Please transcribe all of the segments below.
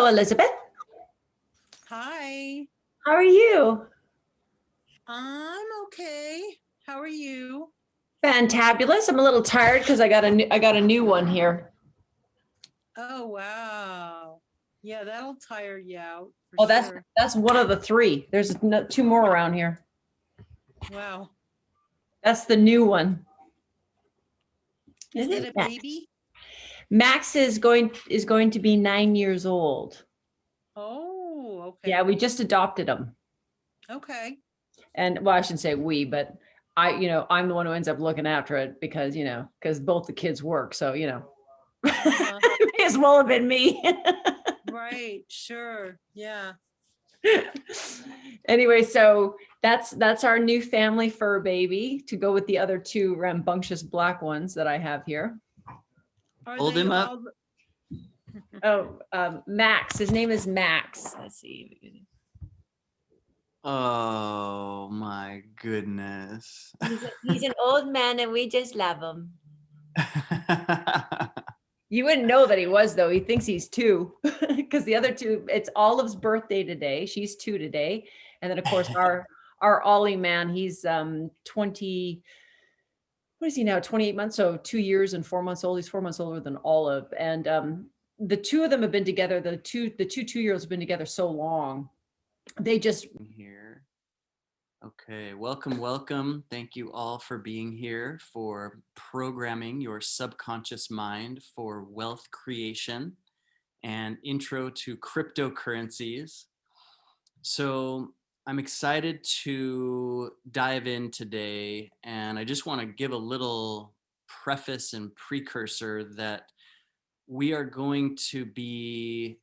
Hello, Elizabeth. Hi, How are you? I'm okay. How are you? Fantabulous. I'm a little tired because I got a new one here. Oh, wow. Yeah, that'll tire you out for Oh, that's sure. that's one of the three. There's two more around here. Wow. That's the new one. Is Isn't it it a Max? baby? Max is going to be 9 years old. Oh, Yeah, okay. we just adopted him, Okay. and well, I shouldn't say we, but I'm the one who ends up looking after it because both the kids work, so Uh-huh. it may as well have been me. Right. Sure. Yeah. Anyway, so that's our new family fur baby to go with the other two rambunctious black ones that I have here. Are Hold they him up. all Oh, Max. His name is Max. Let's see. Oh my goodness. He's an old man, and we just love him. You wouldn't know that he was, though. He thinks he's two because the other two. It's Olive's birthday today. She's two today, and then of course our Ollie man. He's 20. What is he now? 28 months, so 2 years and 4 months old. He's 4 months older than Olive, and the two of them have been together. The two 2 year olds have been together so long. They just Here. Okay, welcome. Thank you all for being here, for programming your subconscious mind for wealth creation and intro to cryptocurrencies. So I'm excited to dive in today, and I just want to give a little preface and precursor that we are going to be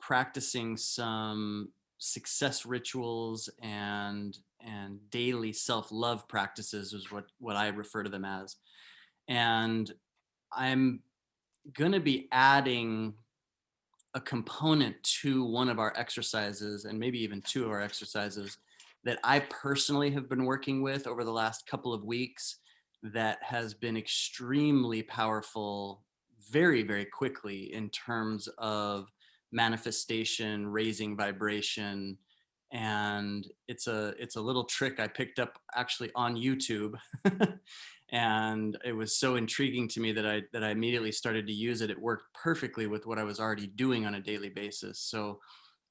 practicing some success rituals and daily self-love practices is what I refer to them as. And I'm going to be adding a component to one of our exercises, and maybe even two of our exercises, that I personally have been working with over the last couple of weeks that has been extremely powerful very, very quickly in terms of manifestation, raising vibration. And it's a little trick I picked up actually on YouTube. And it was so intriguing to me that I immediately started to use it. It worked perfectly with what I was already doing on a daily basis. So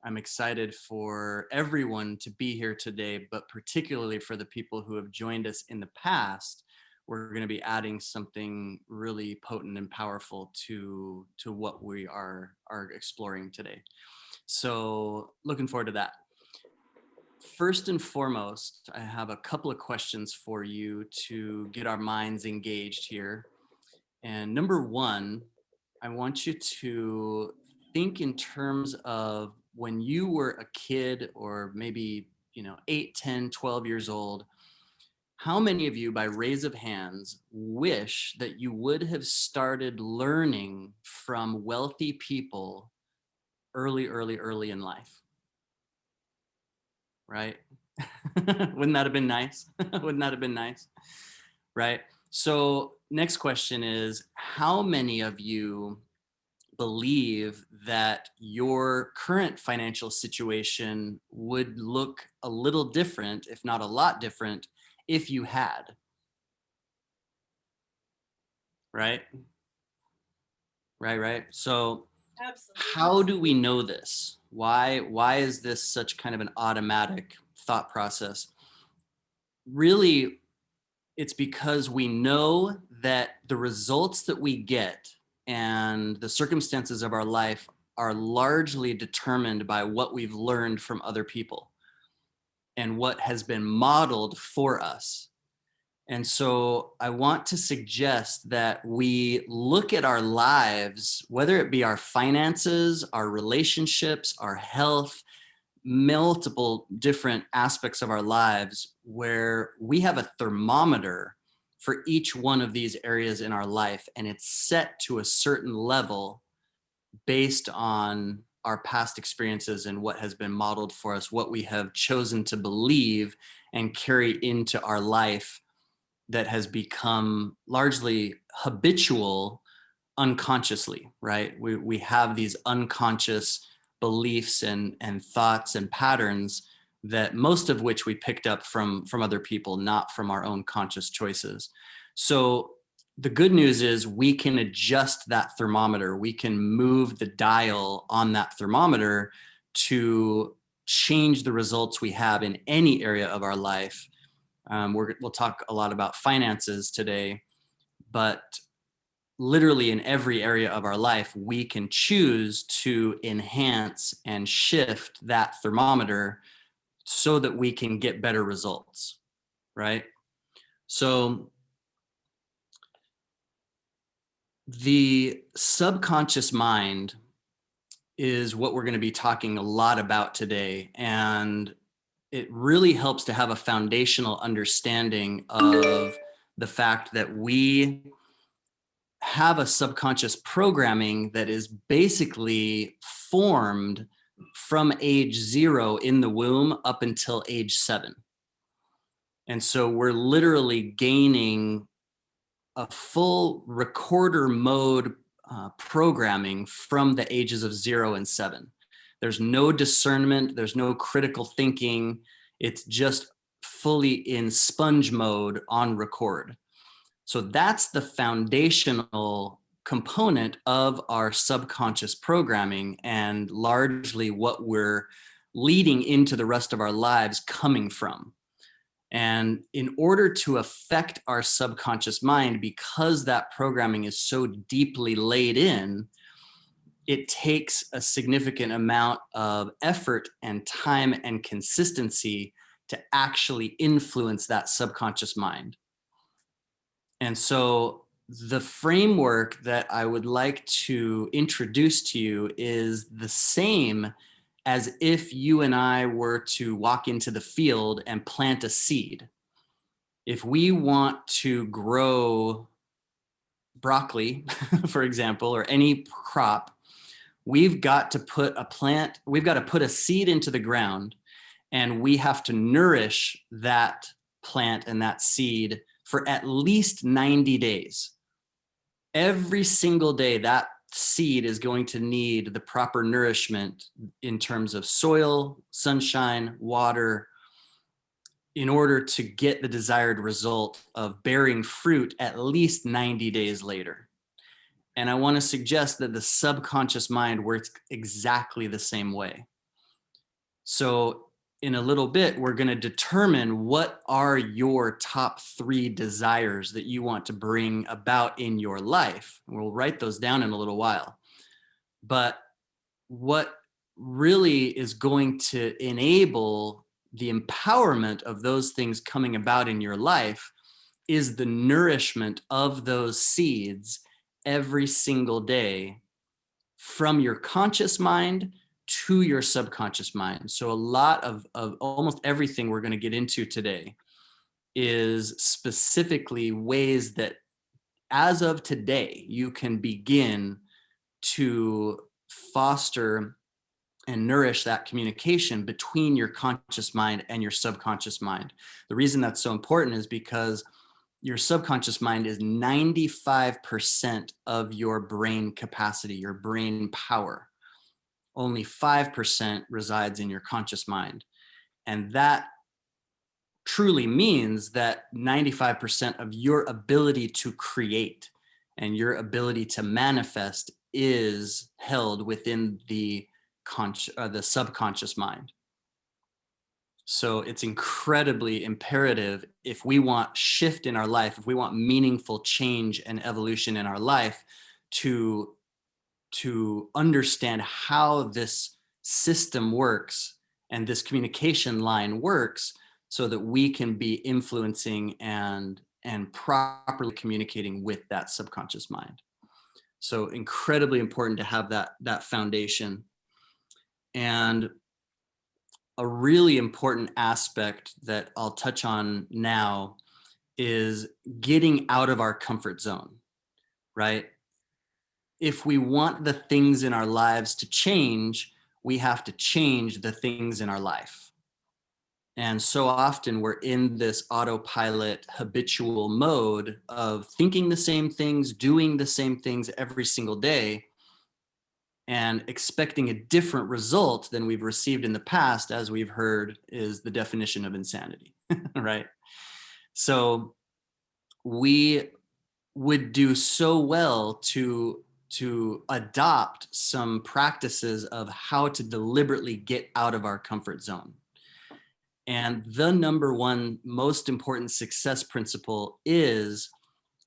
I'm excited for everyone to be here today, but particularly for the people who have joined us in the past. We're going to be adding something really potent and powerful to what we are exploring today. So looking forward to that. First and foremost, I have a couple of questions for you to get our minds engaged here. And number one, I want you to think in terms of when you were a kid, or maybe 8, 10, 12 years old. How many of you, by raise of hands, wish that you would have started learning from wealthy people early in life? Right? Wouldn't that have been nice? Wouldn't that have been nice? Right? So next question is, how many of you believe that your current financial situation would look a little different, if not a lot different, if you had? Right? Right. So absolutely? how do we know this? Why is this such kind of an automatic thought process? Really, it's because we know that the results that we get and the circumstances of our life are largely determined by what we've learned from other people and what has been modeled for us. And so I want to suggest that we look at our lives, whether it be our finances, our relationships, our health, multiple different aspects of our lives, where we have a thermometer for each one of these areas in our life, and it's set to a certain level based on our past experiences and what has been modeled for us, what we have chosen to believe and carry into our life, that has become largely habitual unconsciously, right? We have these unconscious beliefs and thoughts and patterns that most of which we picked up from other people, not from our own conscious choices. So the good news is we can adjust that thermometer. We can move the dial on that thermometer to change the results we have in any area of our life. We'll talk a lot about finances today, but literally in every area of our life, we can choose to enhance and shift that thermometer so that we can get better results, right? So the subconscious mind is what we're going to be talking a lot about today. And it really helps to have a foundational understanding of the fact that we have a subconscious programming that is basically formed from age 0 in the womb up until age 7. And so we're literally gaining a full recorder mode programming from the ages of 0 and 7. There's no discernment, there's no critical thinking. It's just fully in sponge mode on record. So that's the foundational component of our subconscious programming, and largely what we're leading into the rest of our lives coming from. And in order to affect our subconscious mind, because that programming is so deeply laid in, it takes a significant amount of effort and time and consistency to actually influence that subconscious mind. And so the framework that I would like to introduce to you is the same as if you and I were to walk into the field and plant a seed. If we want to grow broccoli, for example, or any crop, we've got to put a seed into the ground, and we have to nourish that plant and that seed for at least 90 days. Every single day, that seed is going to need the proper nourishment in terms of soil, sunshine, water, in order to get the desired result of bearing fruit at least 90 days later. And I want to suggest that the subconscious mind works exactly the same way. So in a little bit, we're going to determine what are your top 3 desires that you want to bring about in your life. We'll write those down in a little while. But what really is going to enable the empowerment of those things coming about in your life is the nourishment of those seeds every single day from your conscious mind to your subconscious mind. So a lot of almost everything we're going to get into today is specifically ways that as of today, you can begin to foster and nourish that communication between your conscious mind and your subconscious mind. The reason that's so important is because your subconscious mind is 95% of your brain capacity, your brain power. Only 5% resides in your conscious mind. And that truly means that 95% of your ability to create and your ability to manifest is held within the subconscious mind. So it's incredibly imperative, if we want shift in our life, if we want meaningful change and evolution in our life, to understand how this system works and this communication line works, so that we can be influencing and properly communicating with that subconscious mind. So incredibly important to have that foundation. And a really important aspect that I'll touch on now is getting out of our comfort zone, right? If we want the things in our lives to change, we have to change the things in our life. And so often we're in this autopilot habitual mode of thinking the same things, doing the same things every single day, and expecting a different result than we've received in the past, as we've heard, is the definition of insanity, right? So we would do so well to adopt some practices of how to deliberately get out of our comfort zone. And the number one most important success principle is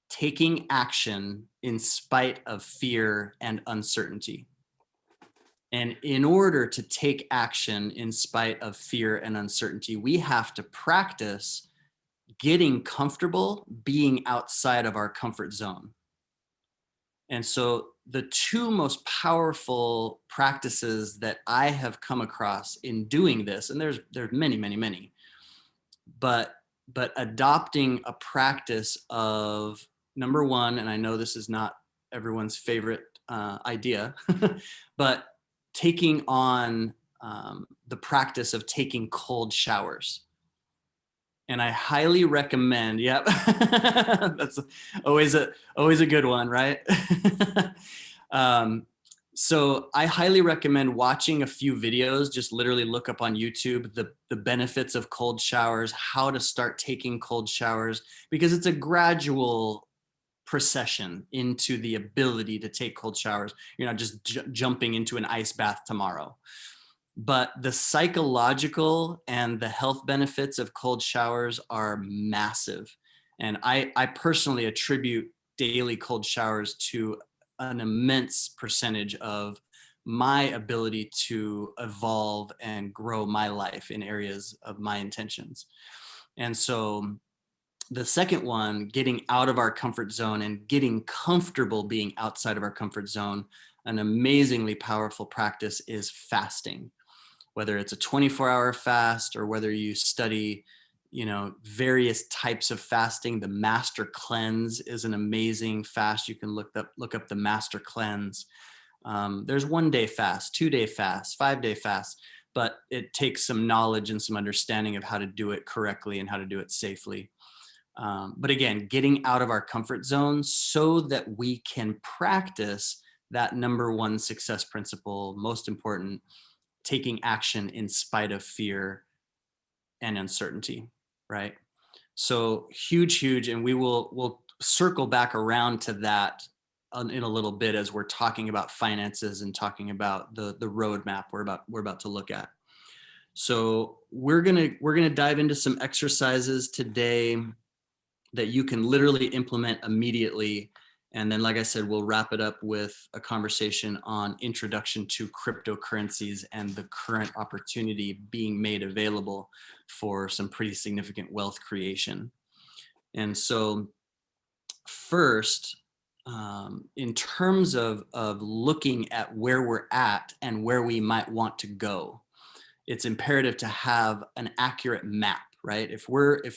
taking action in spite of fear and uncertainty. And in order to take action in spite of fear and uncertainty, we have to practice getting comfortable being outside of our comfort zone. And so the two most powerful practices that I have come across in doing this, and there's many, many, many, but adopting a practice of, number one, and I know this is not everyone's favorite idea, but taking on the practice of taking cold showers. And I highly recommend, yep, that's always a good one, right? um, so I highly recommend watching a few videos. Just literally look up on YouTube the benefits of cold showers, how to start taking cold showers, because it's a gradual procession into the ability to take cold showers. You're not just jumping into an ice bath tomorrow. But the psychological and the health benefits of cold showers are massive. And I personally attribute daily cold showers to an immense percentage of my ability to evolve and grow my life in areas of my intentions. And so the second one, getting out of our comfort zone and getting comfortable being outside of our comfort zone, an amazingly powerful practice is fasting. Whether it's a 24-hour fast or whether you study, various types of fasting. The Master Cleanse is an amazing fast. You can look up the Master Cleanse. There's 1-day fast, 2-day fast, 5-day fast, but it takes some knowledge and some understanding of how to do it correctly and how to do it safely. But again, getting out of our comfort zone so that we can practice that number one success principle, most important, taking action in spite of fear and uncertainty, right? So huge, and we'll circle back around to that in a little bit as we're talking about finances and talking about the roadmap we're about to look at. So we're gonna dive into some exercises today that you can literally implement immediately. And then, like I said, we'll wrap it up with a conversation on introduction to cryptocurrencies and the current opportunity being made available for some pretty significant wealth creation. And so first, in terms of looking at where we're at and where we might want to go, it's imperative to have an accurate map, right? If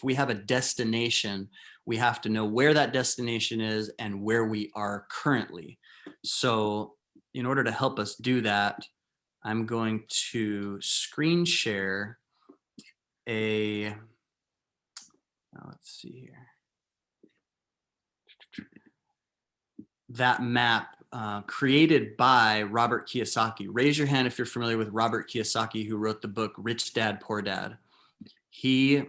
we have a destination, we have to know where that destination is and where we are currently. So in order to help us do that, I'm going to screen share let's see here. That map created by Robert Kiyosaki. Raise your hand if you're familiar with Robert Kiyosaki, who wrote the book Rich Dad, Poor Dad. He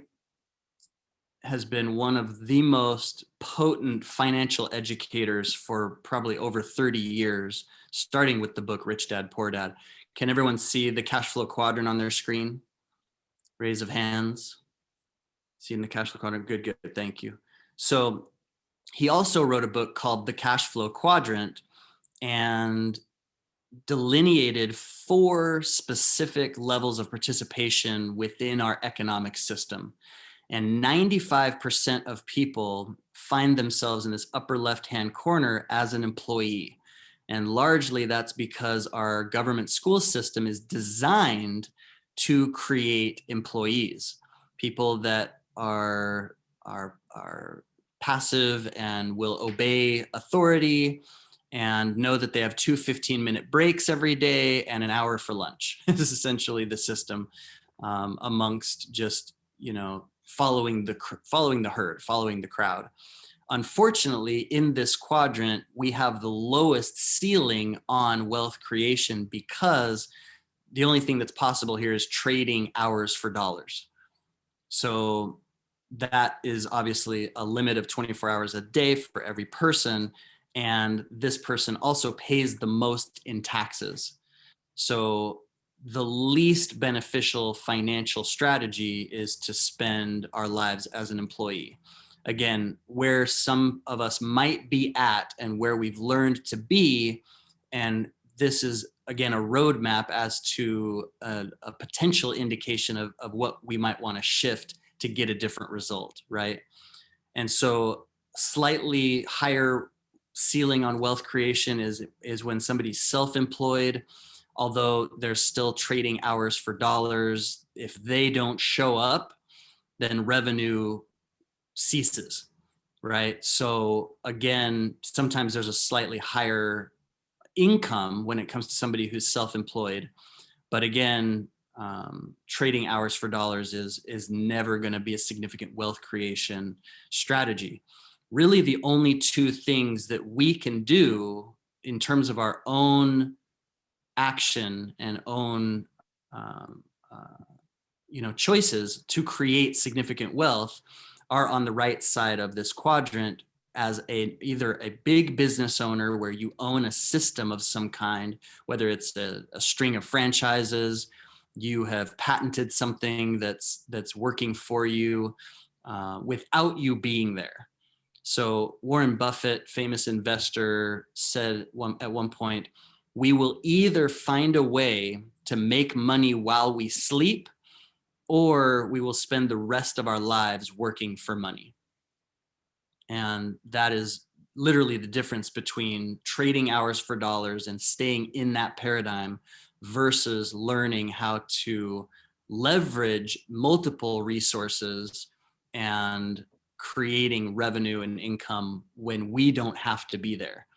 has been one of the most potent financial educators for probably over 30 years, starting with the book Rich Dad, Poor Dad. Can everyone see the cash flow quadrant on their screen? Raise of hands. Seeing the cash flow quadrant? Good, thank you. So he also wrote a book called The Cash Flow Quadrant and delineated 4 specific levels of participation within our economic system. And 95% of people find themselves in this upper left-hand corner as an employee. And largely that's because our government school system is designed to create employees, people that are passive and will obey authority and know that they have 2 15-minute breaks every day and an hour for lunch. This is essentially the system amongst just, following the herd, following the crowd. Unfortunately, in this quadrant, we have the lowest ceiling on wealth creation because the only thing that's possible here is trading hours for dollars. So that is obviously a limit of 24 hours a day for every person. And this person also pays the most in taxes. So the least beneficial financial strategy is to spend our lives as an employee. Again, where some of us might be at and where we've learned to be. And this is, again, a roadmap as to a potential indication of what we might want to shift to get a different result, right? And so slightly higher ceiling on wealth creation is when somebody's self-employed, although they're still trading hours for dollars. If they don't show up, then revenue ceases, right? So again, sometimes there's a slightly higher income when it comes to somebody who's self-employed. But again, trading hours for dollars is never going to be a significant wealth creation strategy. Really, the only two things that we can do in terms of our own action and own um, choices to create significant wealth are on the right side of this quadrant as either a big business owner where you own a system of some kind, whether it's a string of franchises, you have patented something that's working for you without you being there. So Warren Buffett, famous investor, said at one point, we will either find a way to make money while we sleep, or we will spend the rest of our lives working for money. And that is literally the difference between trading hours for dollars and staying in that paradigm versus learning how to leverage multiple resources and creating revenue and income when we don't have to be there.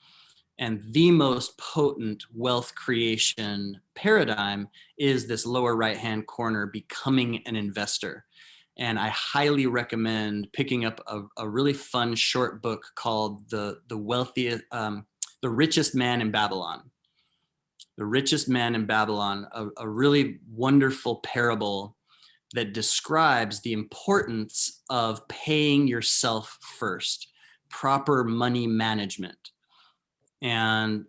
And the most potent wealth creation paradigm is this lower right-hand corner, becoming an investor. And I highly recommend picking up a really fun short book called The Richest Man in Babylon. The Richest Man in Babylon, a really wonderful parable that describes the importance of paying yourself first, proper money management. And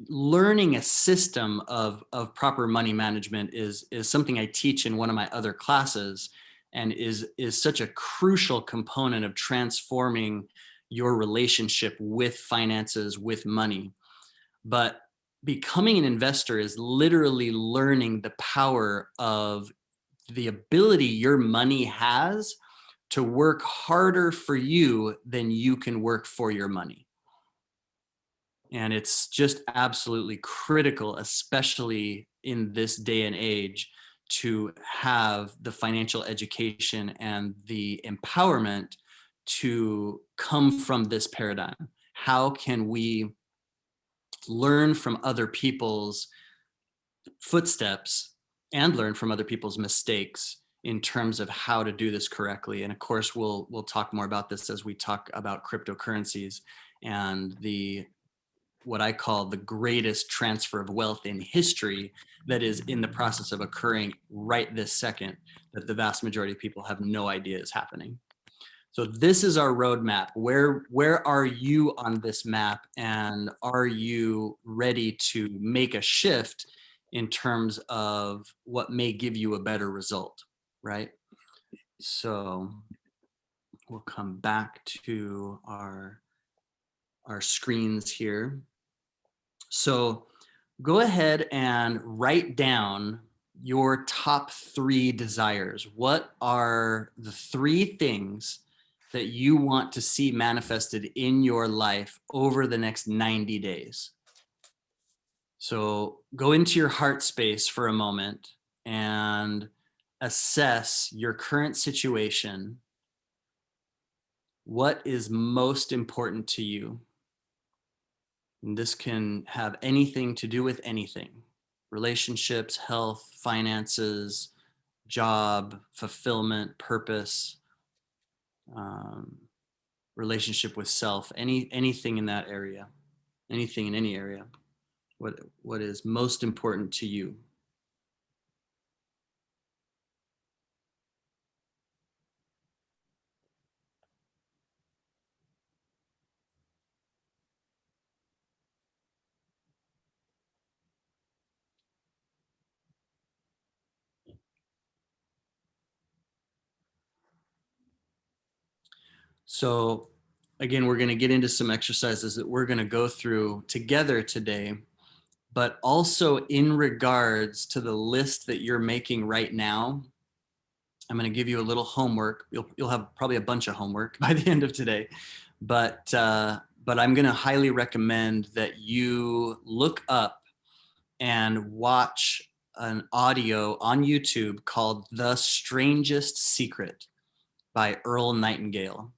learning a system of proper money management is something I teach in one of my other classes, and is such a crucial component of transforming your relationship with finances, with money. But becoming an investor is literally learning the power of the ability your money has to work harder for you than you can work for your money. And it's just absolutely critical, especially in this day and age, to have the financial education and the empowerment to come from this paradigm. How can we learn from other people's footsteps and learn from other people's mistakes in terms of how to do this correctly? And of course, we'll talk more about this as we talk about cryptocurrencies and what I call the greatest transfer of wealth in history that is in the process of occurring right this second, that the vast majority of people have no idea is happening. So this is our roadmap. Where are you on this map, and are you ready to make a shift in terms of what may give you a better result, right? So we'll come back to our screens here. So go ahead and write down your top 3 desires. What are the 3 things that you want to see manifested in your life over the next 90 days? So go into your heart space for a moment and assess your current situation. What is most important to you? And this can have anything to do with anything. relationships, health, finances, job, fulfillment, purpose, um, relationship with self, anything in that area, anything in any area. What is most important to you? So again, we're going to get into some exercises that we're going to go through together today, but also in regards to the list that you're making right now. I'm going to give you a little homework. You'll have probably a bunch of homework by the end of today, but I'm going to highly recommend that you look up and watch an audio on YouTube called "The Strangest Secret" by Earl Nightingale.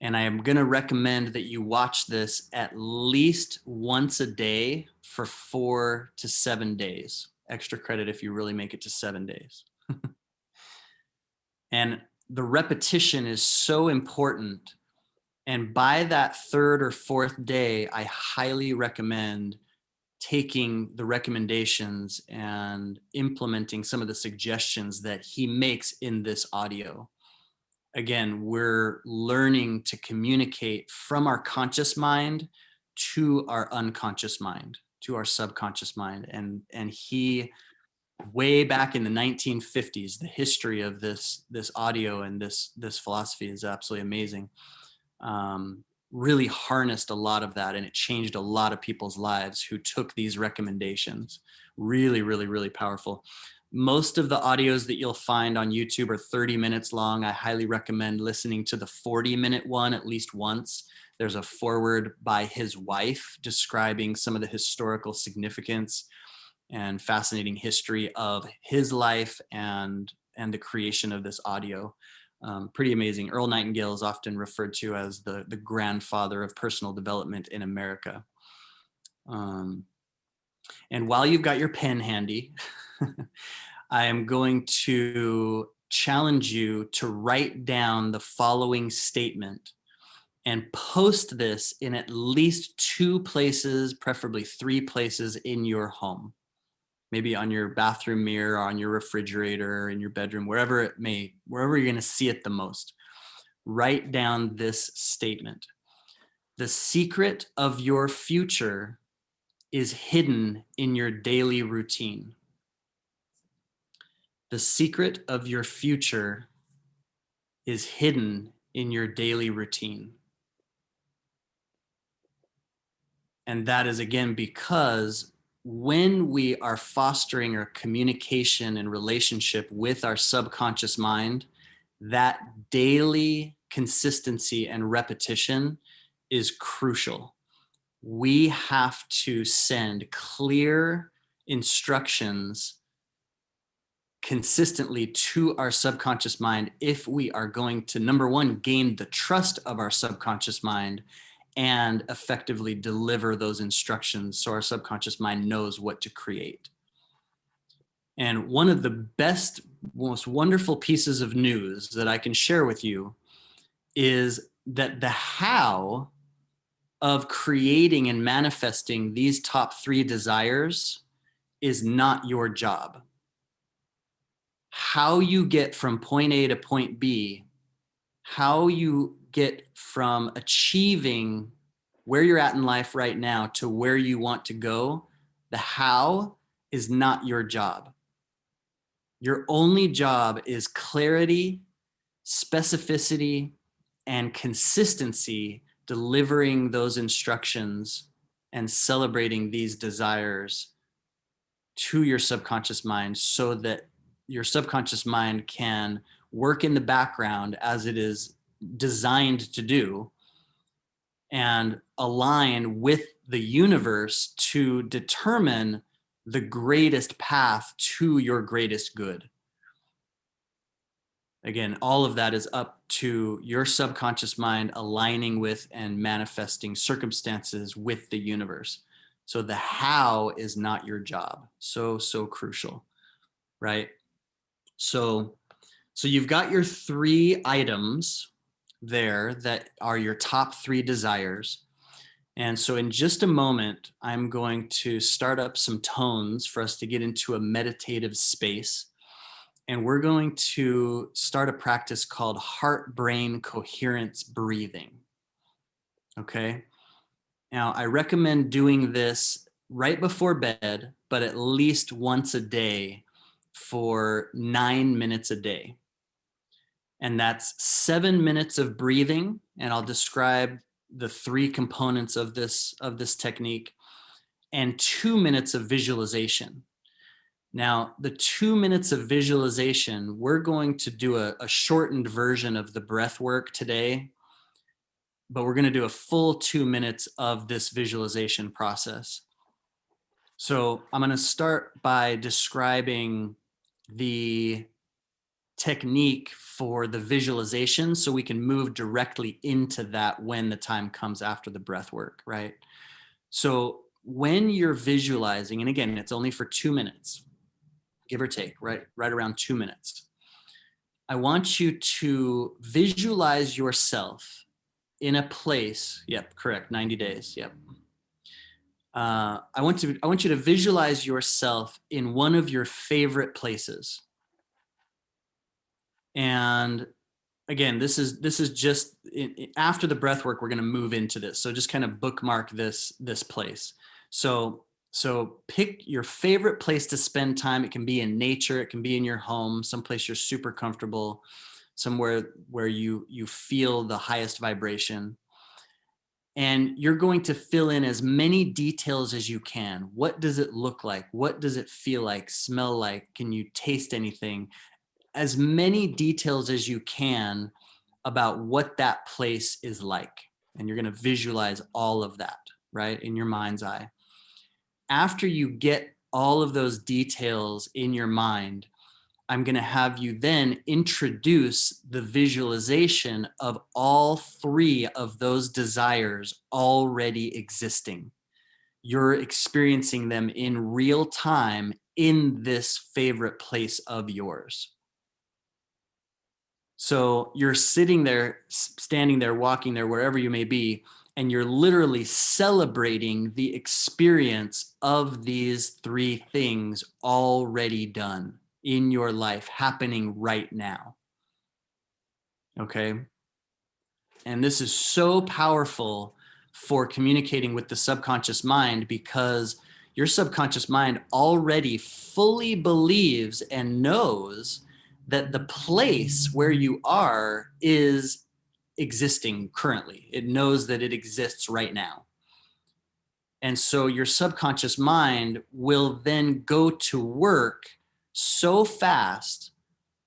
And I am going to recommend that you watch this at least once a day for 4 to 7 days. Extra credit if you really make it to 7 days. And the repetition is so important. And by that third or fourth day, I highly recommend taking the recommendations and implementing some of the suggestions that he makes in this audio. Again, we're learning to communicate from our conscious mind to our unconscious mind, to our subconscious mind. And he, way back in the 1950s, the history of this audio and this philosophy is absolutely amazing. Really harnessed a lot of that, and it changed a lot of people's lives who took these recommendations. Really, really, really powerful. Most of the audios that you'll find on YouTube are 30 minutes long. I highly recommend listening to the 40-minute one at least once. There's a foreword by his wife describing some of the historical significance and fascinating history of his life and the creation of this audio. Pretty amazing. Earl Nightingale is often referred to as the grandfather of personal development in America. And while you've got your pen handy, I am going to challenge you to write down the following statement and post this in at least 2 places, preferably 3 places in your home. Maybe on your bathroom mirror, on your refrigerator, in your bedroom, wherever you're going to see it the most. Write down this statement. The secret of your future is hidden in your daily routine. The secret of your future is hidden in your daily routine. And that is, again, because when we are fostering our communication and relationship with our subconscious mind, that daily consistency and repetition is crucial. We have to send clear instructions consistently to our subconscious mind if we are going to, number one, gain the trust of our subconscious mind and effectively deliver those instructions so our subconscious mind knows what to create. And one of the best, most wonderful pieces of news that I can share with you is that the how of creating and manifesting these top 3 desires is not your job. How you get from point A to point B, how you get from achieving where you're at in life right now to where you want to go, the how is not your job. Your only job is clarity, specificity, and consistency, delivering those instructions and celebrating these desires to your subconscious mind so that your subconscious mind can work in the background as it is designed to do and align with the universe to determine the greatest path to your greatest good. Again, all of that is up to your subconscious mind aligning with and manifesting circumstances with the universe. So the how is not your job. So, so crucial, right? So you've got your 3 items there that are your top 3 desires. And so in just a moment, I'm going to start up some tones for us to get into a meditative space. And we're going to start a practice called heart-brain coherence breathing. Okay. Now, I recommend doing this right before bed, but at least once a day for 9 minutes a day. And that's 7 minutes of breathing. And I'll describe the 3 components of this technique, and 2 minutes of visualization. Now, the 2 minutes of visualization, we're going to do a shortened version of the breath work today, but we're going to do a full 2 minutes of this visualization process. So I'm going to start by describing the technique for the visualization so we can move directly into that when the time comes after the breath work, right? So when you're visualizing, and again, it's only for 2 minutes, give or take, right around 2 minutes. I want you to visualize yourself in a place. Yep, correct. 90 days. Yep. I want you to visualize yourself in one of your favorite places. And again, this is just after the breath work, we're going to move into this. So just kind of bookmark this place. So pick your favorite place to spend time. It can be in nature. It can be in your home, someplace you're super comfortable, somewhere where you feel the highest vibration. And you're going to fill in as many details as you can. What does it look like? What does it feel like, smell like? Can you taste anything? As many details as you can about what that place is like. And you're going to visualize all of that, right, in your mind's eye. After you get all of those details in your mind, I'm going to have you then introduce the visualization of all 3 of those desires already existing. You're experiencing them in real time in this favorite place of yours. So you're sitting there, standing there, walking there, wherever you may be, and you're literally celebrating the experience of these 3 things already done in your life, happening right now. Okay. And this is so powerful for communicating with the subconscious mind, because your subconscious mind already fully believes and knows that the place where you are is existing currently. It knows that it exists right now. And so your subconscious mind will then go to work so fast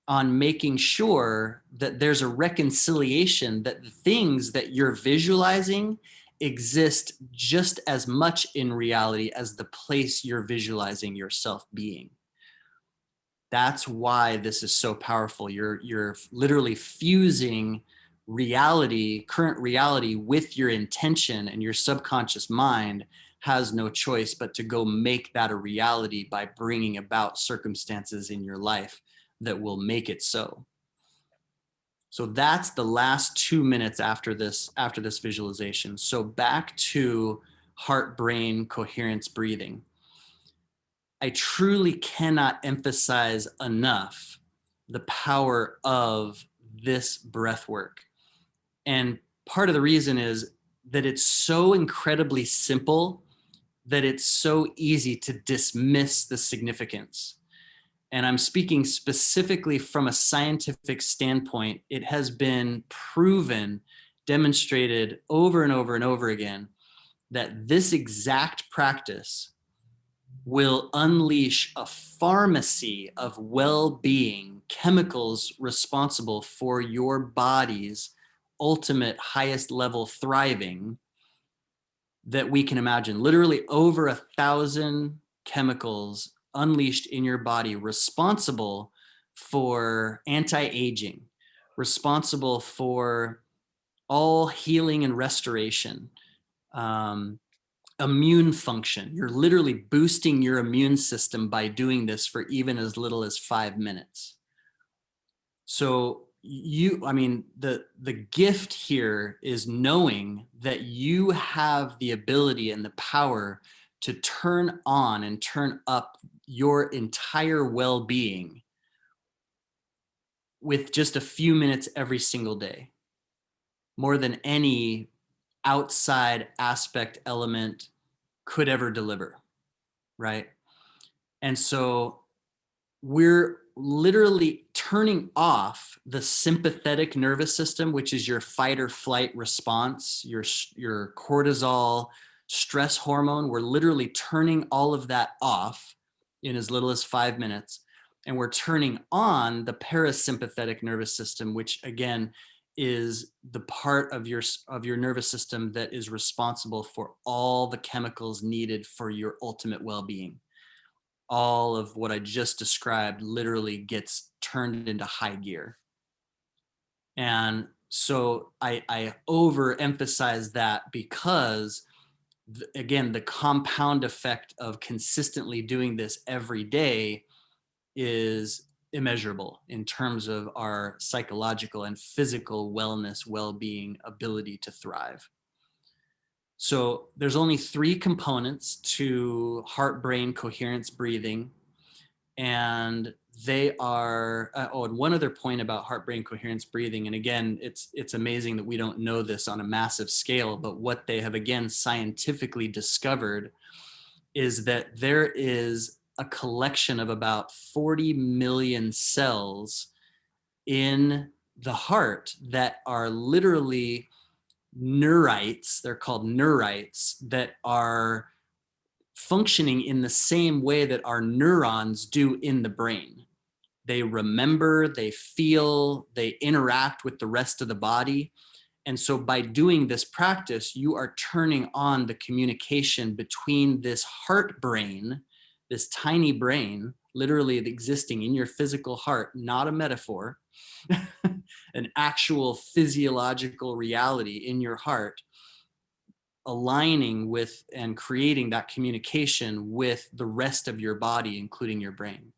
on making sure that there's a reconciliation, that the things that you're visualizing exist just as much in reality as the place you're visualizing yourself being. That's why this is so powerful. You're literally fusing reality, current reality, with your intention, and your subconscious mind has no choice but to go make that a reality by bringing about circumstances in your life that will make it so. So that's the last 2 minutes after this visualization. So back to heart-brain coherence breathing. I truly cannot emphasize enough the power of this breath work. And part of the reason is that it's so incredibly simple that it's so easy to dismiss the significance. And I'm speaking specifically from a scientific standpoint. It has been proven, demonstrated over and over and over again, that this exact practice will unleash a pharmacy of well-being, chemicals responsible for your body's ultimate highest level thriving that we can imagine. Literally over 1,000 chemicals unleashed in your body, responsible for anti-aging, responsible for all healing and restoration, immune function. You're literally boosting your immune system by doing this for even as little as 5 minutes. So the gift here is knowing that you have the ability and the power to turn on and turn up your entire well-being with just a few minutes every single day, more than any outside aspect element could ever deliver, right? And so we're literally turning off the sympathetic nervous system, which is your fight or flight response, your cortisol stress hormone. We're literally turning all of that off in as little as 5 minutes. And we're turning on the parasympathetic nervous system, which again is the part of your nervous system that is responsible for all the chemicals needed for your ultimate well-being. All of what I just described literally gets turned into high gear. And so I overemphasize that because, again, the compound effect of consistently doing this every day is immeasurable in terms of our psychological and physical wellness, well-being, ability to thrive. So there's only 3 components to heart-brain coherence breathing. And they are, and one other point about heart-brain coherence breathing, and again, it's amazing that we don't know this on a massive scale, but what they have again scientifically discovered is that there is a collection of about 40 million cells in the heart that are literally neurites. They're called neurites that are functioning in the same way that our neurons do in the brain. They remember, they feel, they interact with the rest of the body. And so by doing this practice, you are turning on the communication between this heart brain, this tiny brain, literally existing in your physical heart, not a metaphor, an actual physiological reality in your heart, aligning with and creating that communication with the rest of your body, including your brain.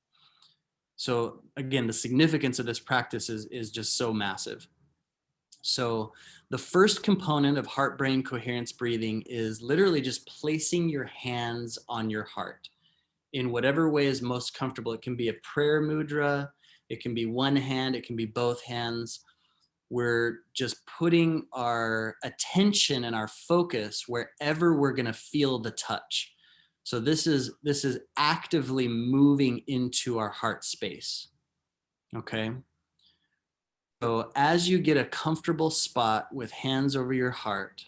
So again, the significance of this practice is just so massive. So the first component of heart-brain coherence breathing is literally just placing your hands on your heart in whatever way is most comfortable. It can be a prayer mudra, it can be one hand, it can be both hands. We're just putting our attention and our focus wherever we're going to feel the touch. So this is actively moving into our heart space. Okay. So as you get a comfortable spot with hands over your heart,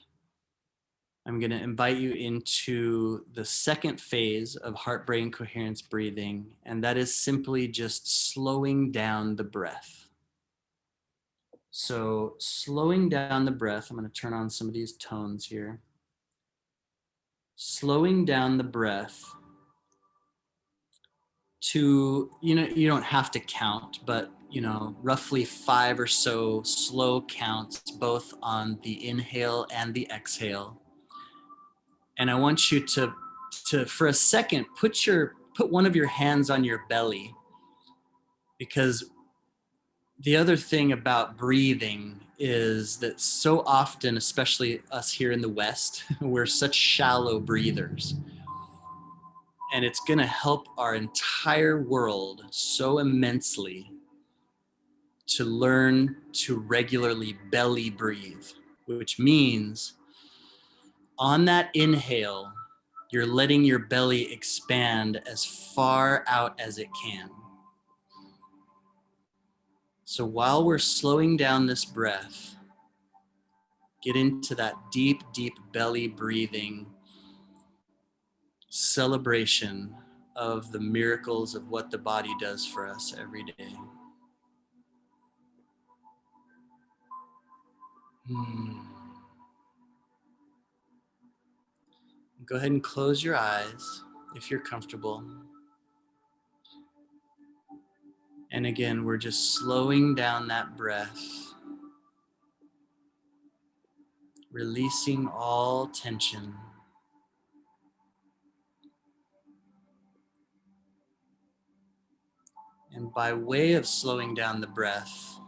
I'm going to invite you into the second phase of heart-brain coherence breathing, and that is simply just slowing down the breath. So slowing down the breath, I'm going to turn on some of these tones here. Slowing down the breath to, you don't have to count, but, roughly 5 or so slow counts, both on the inhale and the exhale. And I want you to for a second, put one of your hands on your belly, because the other thing about breathing is that so often, especially us here in the West, we're such shallow breathers. And it's going to help our entire world so immensely to learn to regularly belly breathe, which means on that inhale, you're letting your belly expand as far out as it can. So while we're slowing down this breath, get into that deep, deep belly breathing celebration of the miracles of what the body does for us every day. Go ahead and close your eyes if you're comfortable. And again, we're just slowing down that breath, releasing all tension. And by way of slowing down the breath,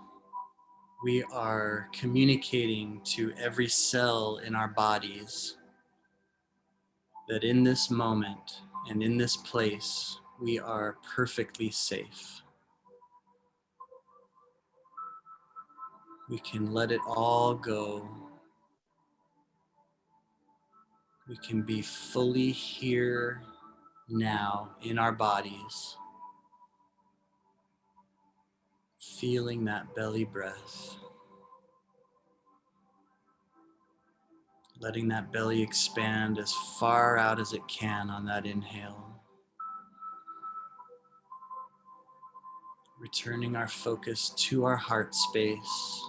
we are communicating to every cell in our bodies that in this moment and in this place, we are perfectly safe. We can let it all go. We can be fully here now in our bodies, feeling that belly breath, letting that belly expand as far out as it can on that inhale. Returning our focus to our heart space,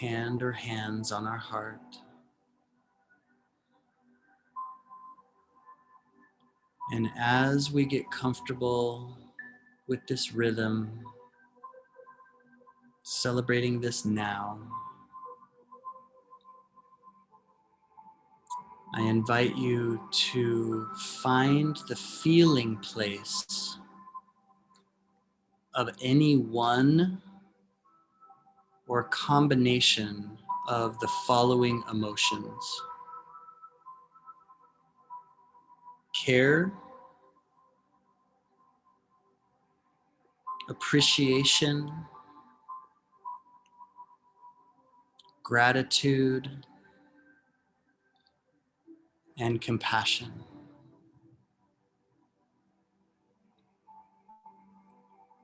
hand or hands on our heart. And as we get comfortable with this rhythm, celebrating this now, I invite you to find the feeling place of any one or combination of the following emotions: care, appreciation, gratitude, and compassion.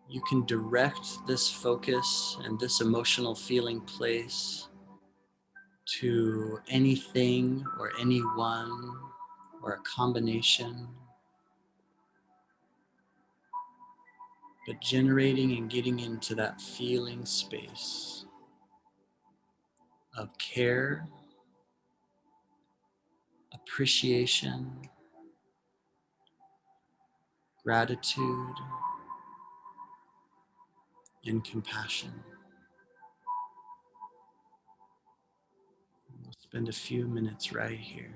You can direct this focus and this emotional feeling place to anything or anyone or a combination, but generating and getting into that feeling space of care, appreciation, gratitude, and compassion. We'll spend a few minutes right here.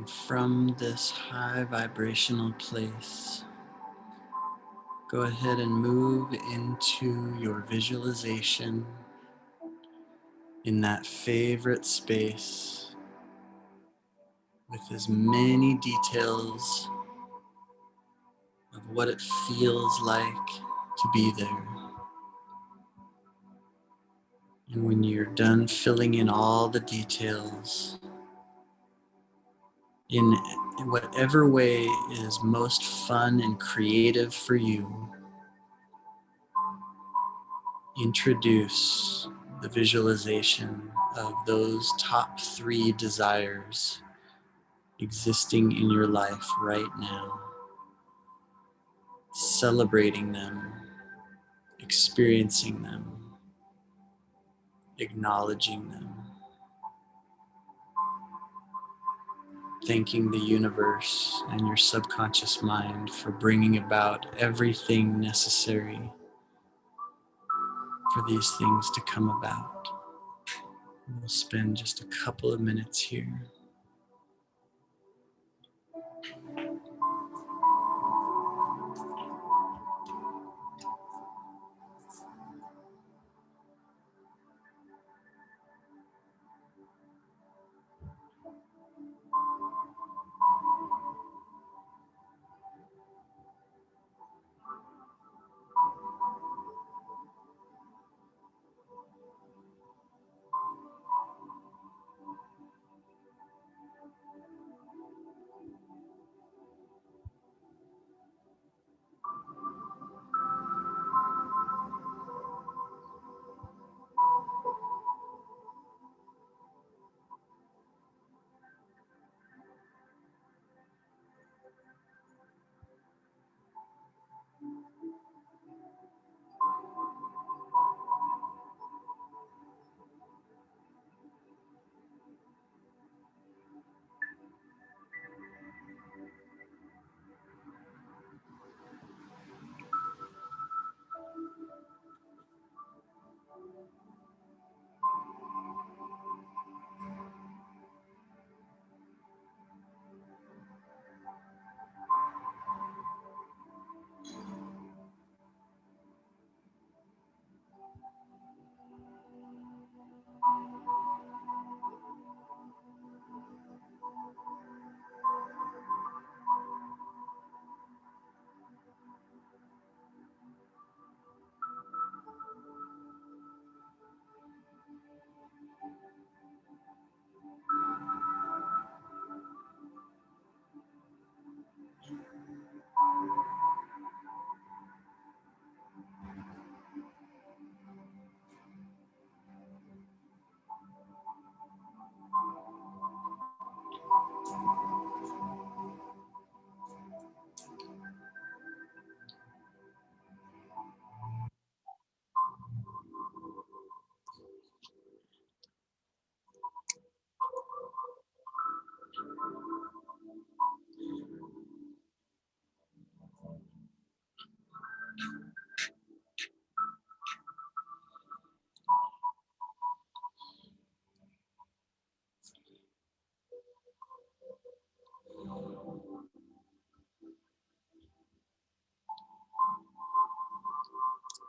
And from this high vibrational place, go ahead and move into your visualization in that favorite space with as many details of what it feels like to be there. And when you're done filling in all the details, in whatever way is most fun and creative for you, introduce the visualization of those top 3 desires existing in your life right now, celebrating them, experiencing them, acknowledging them, thanking the universe and your subconscious mind for bringing about everything necessary for these things to come about. We'll spend just a couple of minutes here.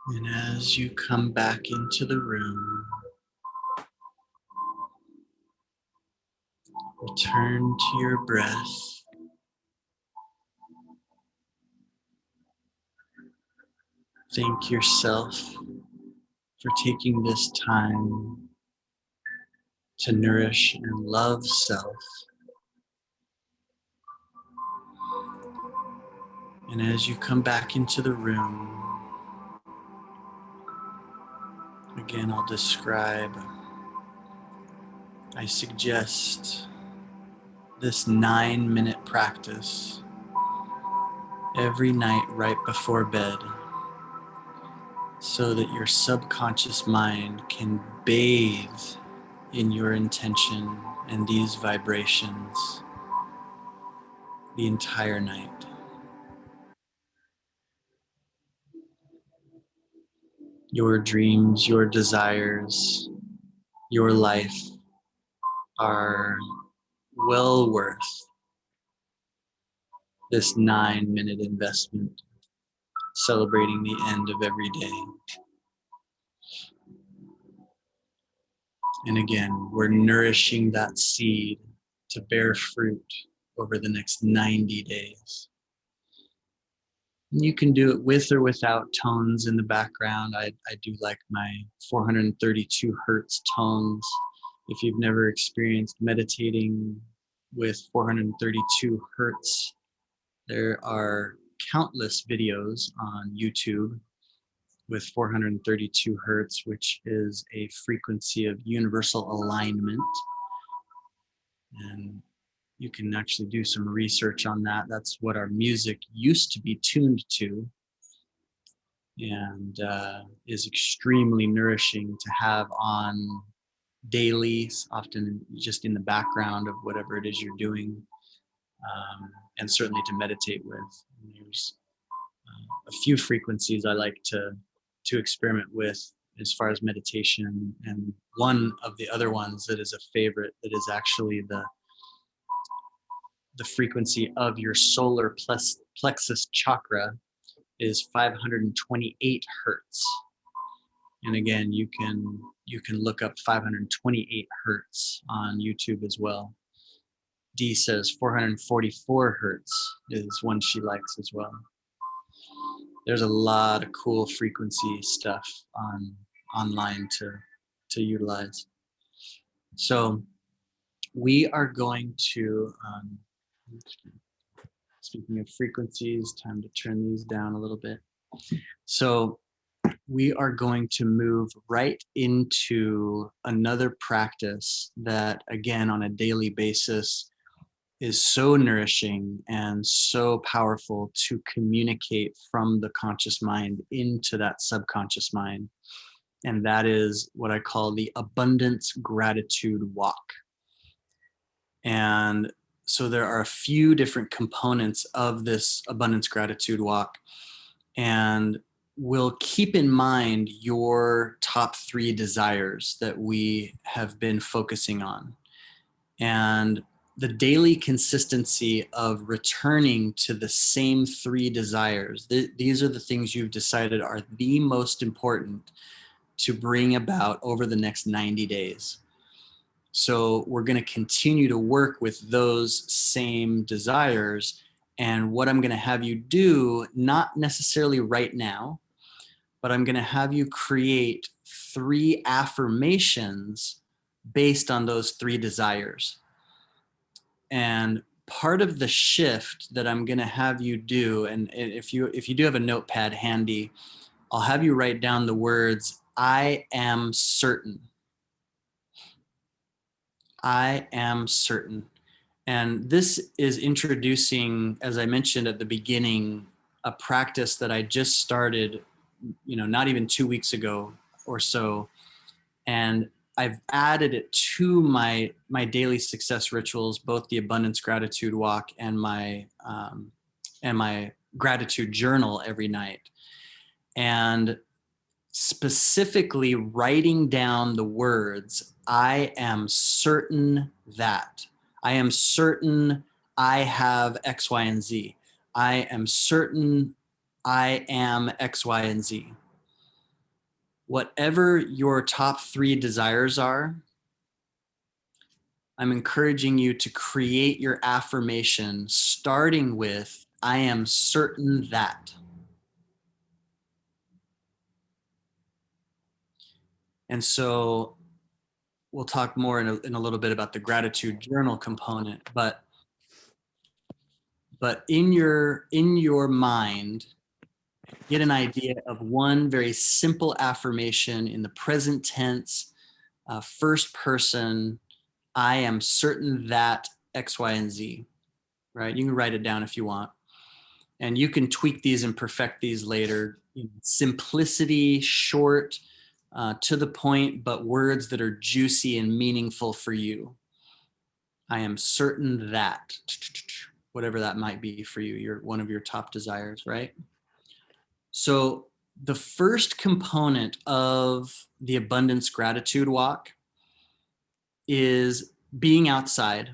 And as you come back into the room, return to your breath. Thank yourself for taking this time to nourish and love self. And as you come back into the room, again, I'll describe, I suggest this 9-minute practice every night right before bed so that your subconscious mind can bathe in your intention and these vibrations the entire night. Your dreams, your desires, your life are well worth this 9-minute investment, celebrating the end of every day. And again, we're nourishing that seed to bear fruit over the next 90 days. And you can do it with or without tones in the background. I do like my 432 hertz tones. If you've never experienced meditating with 432 hertz, there are countless videos on YouTube with 432 hertz, which is a frequency of universal alignment. And you can actually do some research on that. That's what our music used to be tuned to, and is extremely nourishing to have on daily, often just in the background of whatever it is you're doing, and certainly to meditate with. And there's a few frequencies I like to experiment with as far as meditation, and one of the other ones that is a favorite, that is actually the frequency of your solar plexus chakra, is 528 hertz. And again, you can look up 528 hertz on YouTube as well. Dee says 444 hertz is one she likes as well. There's a lot of cool frequency stuff online to utilize. So we are going to, speaking of frequencies, time to turn these down a little bit. So we are going to move right into another practice that, again, on a daily basis, is so nourishing and so powerful to communicate from the conscious mind into that subconscious mind. And that is what I call the abundance gratitude walk. And so there are a few different components of this abundance gratitude walk. And we'll keep in mind your top 3 desires that we have been focusing on. And the daily consistency of returning to the same 3 desires. These are the things you've decided are the most important to bring about over the next 90 days. So we're going to continue to work with those same desires. And what I'm going to have you do, not necessarily right now, but I'm going to have you create 3 affirmations based on those 3 desires. And part of the shift that I'm going to have you do, and if you do have a notepad handy, I'll have you write down the words, I am certain. I am certain. And this is introducing, as I mentioned at the beginning, a practice that I just started, not even 2 weeks ago or so. And I've added it to my daily success rituals, both the abundance gratitude walk and my gratitude journal every night. And specifically writing down the words, I am certain that. I am certain I have X, Y, and Z. I am certain I am X, Y, and Z. Whatever your top 3 desires are, I'm encouraging you to create your affirmation starting with, I am certain that. And so we'll talk more in a little bit about the gratitude journal component, but in your mind, get an idea of one very simple affirmation in the present tense, first person. I am certain that X, Y, and Z, right? You can write it down if you want. And you can tweak these and perfect these later. Simplicity, short, to the point, but words that are juicy and meaningful for you. I am certain that, whatever that might be for you, one of your top desires, right? So the first component of the abundance gratitude walk is being outside.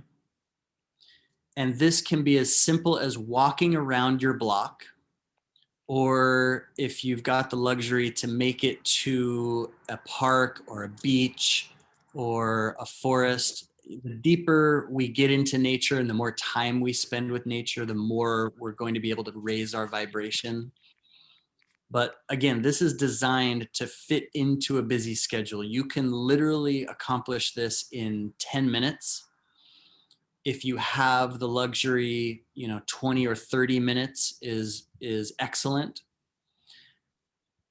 And this can be as simple as walking around your block, or if you've got the luxury to make it to a park or a beach or a forest. The deeper we get into nature and the more time we spend with nature, the more we're going to be able to raise our vibration. But again, this is designed to fit into a busy schedule. You can literally accomplish this in 10 minutes. If you have the luxury, 20 or 30 minutes is excellent.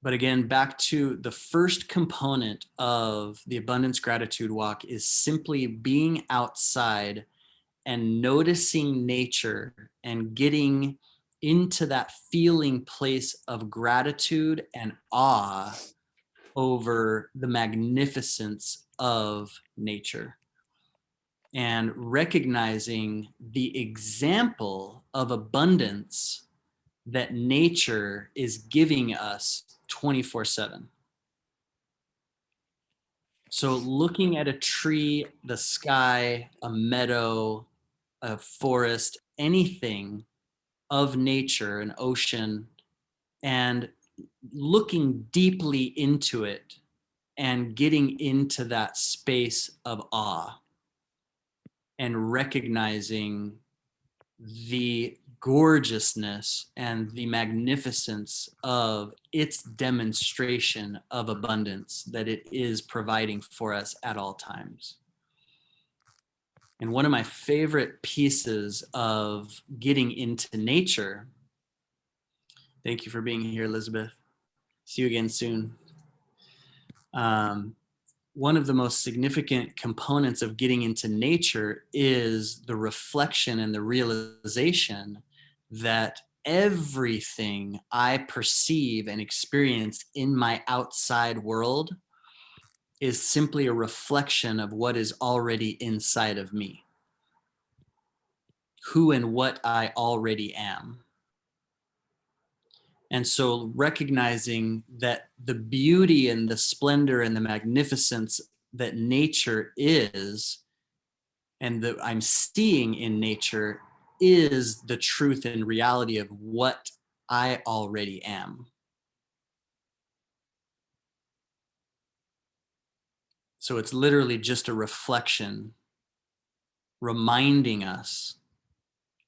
But again, back to the first component of the abundance gratitude walk is simply being outside and noticing nature and getting into that feeling place of gratitude and awe over the magnificence of nature, and recognizing the example of abundance that nature is giving us 24/7. So looking at a tree, the sky, a meadow, a forest, anything of nature, an ocean, and looking deeply into it and getting into that space of awe and recognizing the gorgeousness and the magnificence of its demonstration of abundance that it is providing for us at all times. And one of my favorite pieces of getting into nature, thank you for being here, Elizabeth. See you again soon. One of the most significant components of getting into nature is the reflection and the realization that everything I perceive and experience in my outside world is simply a reflection of what is already inside of me, who and what I already am. And so recognizing that the beauty and the splendor and the magnificence that nature is, and that I'm seeing in nature, is the truth and reality of what I already am. So it's literally just a reflection reminding us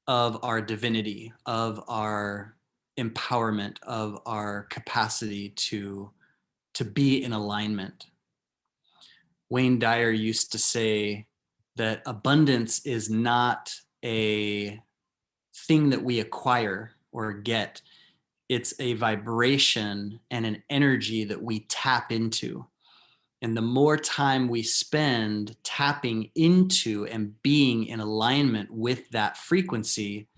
of our divinity, of our empowerment, of our capacity to be in alignment. Wayne Dyer used to say that abundance is not a thing that we acquire or get. It's a vibration and an energy that we tap into. And the more time we spend tapping into and being in alignment with that frequency,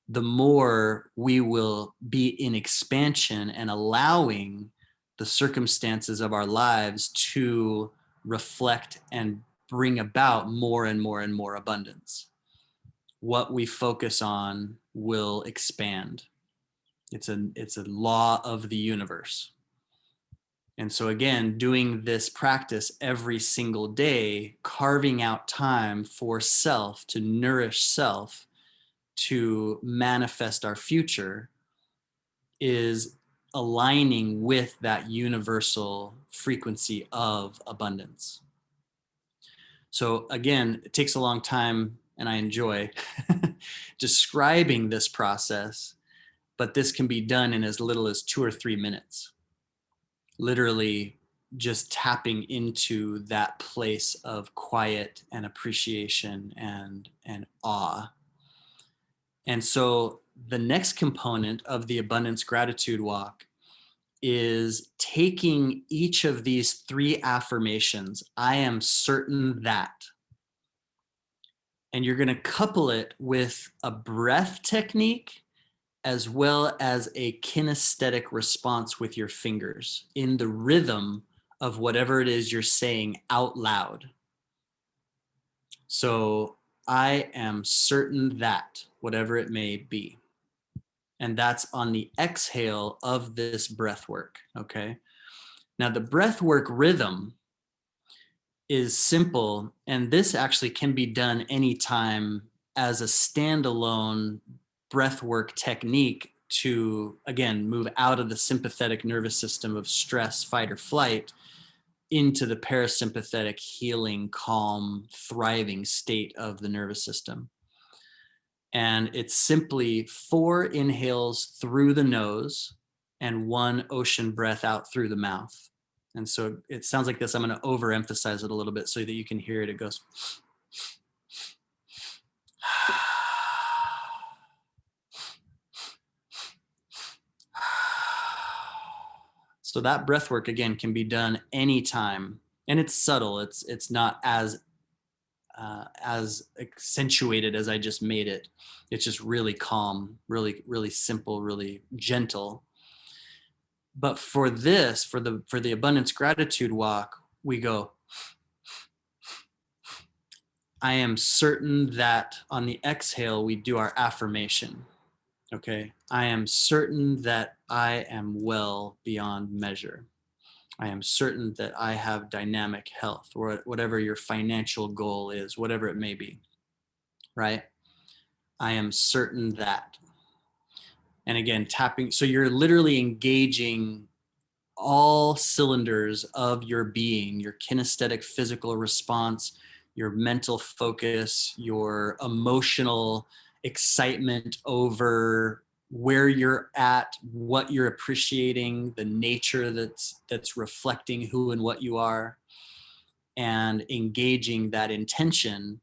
the more we will be in expansion and allowing the circumstances of our lives to reflect and bring about more and more and more abundance. What we focus on will expand. It's a law of the universe. And so again, doing this practice every single day, carving out time for self, to nourish self, to manifest our future, is aligning with that universal frequency of abundance. So again, it takes a long time and I enjoy describing this process, but this can be done in as little as 2 or 3 minutes. Literally just tapping into that place of quiet and appreciation and awe. And so the next component of the abundance gratitude walk is taking each of these 3 affirmations, I am certain that, and you're going to couple it with a breath technique as well as a kinesthetic response with your fingers in the rhythm of whatever it is you're saying out loud. So I am certain that, whatever it may be. And that's on the exhale of this breath work. Okay. Now the breath work rhythm is simple, and this actually can be done anytime as a standalone breathwork technique to, again, move out of the sympathetic nervous system of stress, fight, or flight into the parasympathetic, healing, calm, thriving state of the nervous system. And it's simply 4 inhales through the nose and 1 ocean breath out through the mouth. And so it sounds like this. I'm going to overemphasize it a little bit so that you can hear it. It goes. So that breath work, again, can be done anytime, and it's subtle. It's not as accentuated as I just made it. It's just really calm, really, really simple, really gentle. But for this, for the abundance gratitude walk, we go, I am certain that on the exhale, we do our affirmation. Okay. I am certain that I am well beyond measure. I am certain that I have dynamic health, or whatever your financial goal is, whatever it may be, right? I am certain that. And again, tapping. So you're literally engaging all cylinders of your being, your kinesthetic physical response, your mental focus, your emotional excitement over where you're at, what you're appreciating, the nature that's reflecting who and what you are, and engaging that intention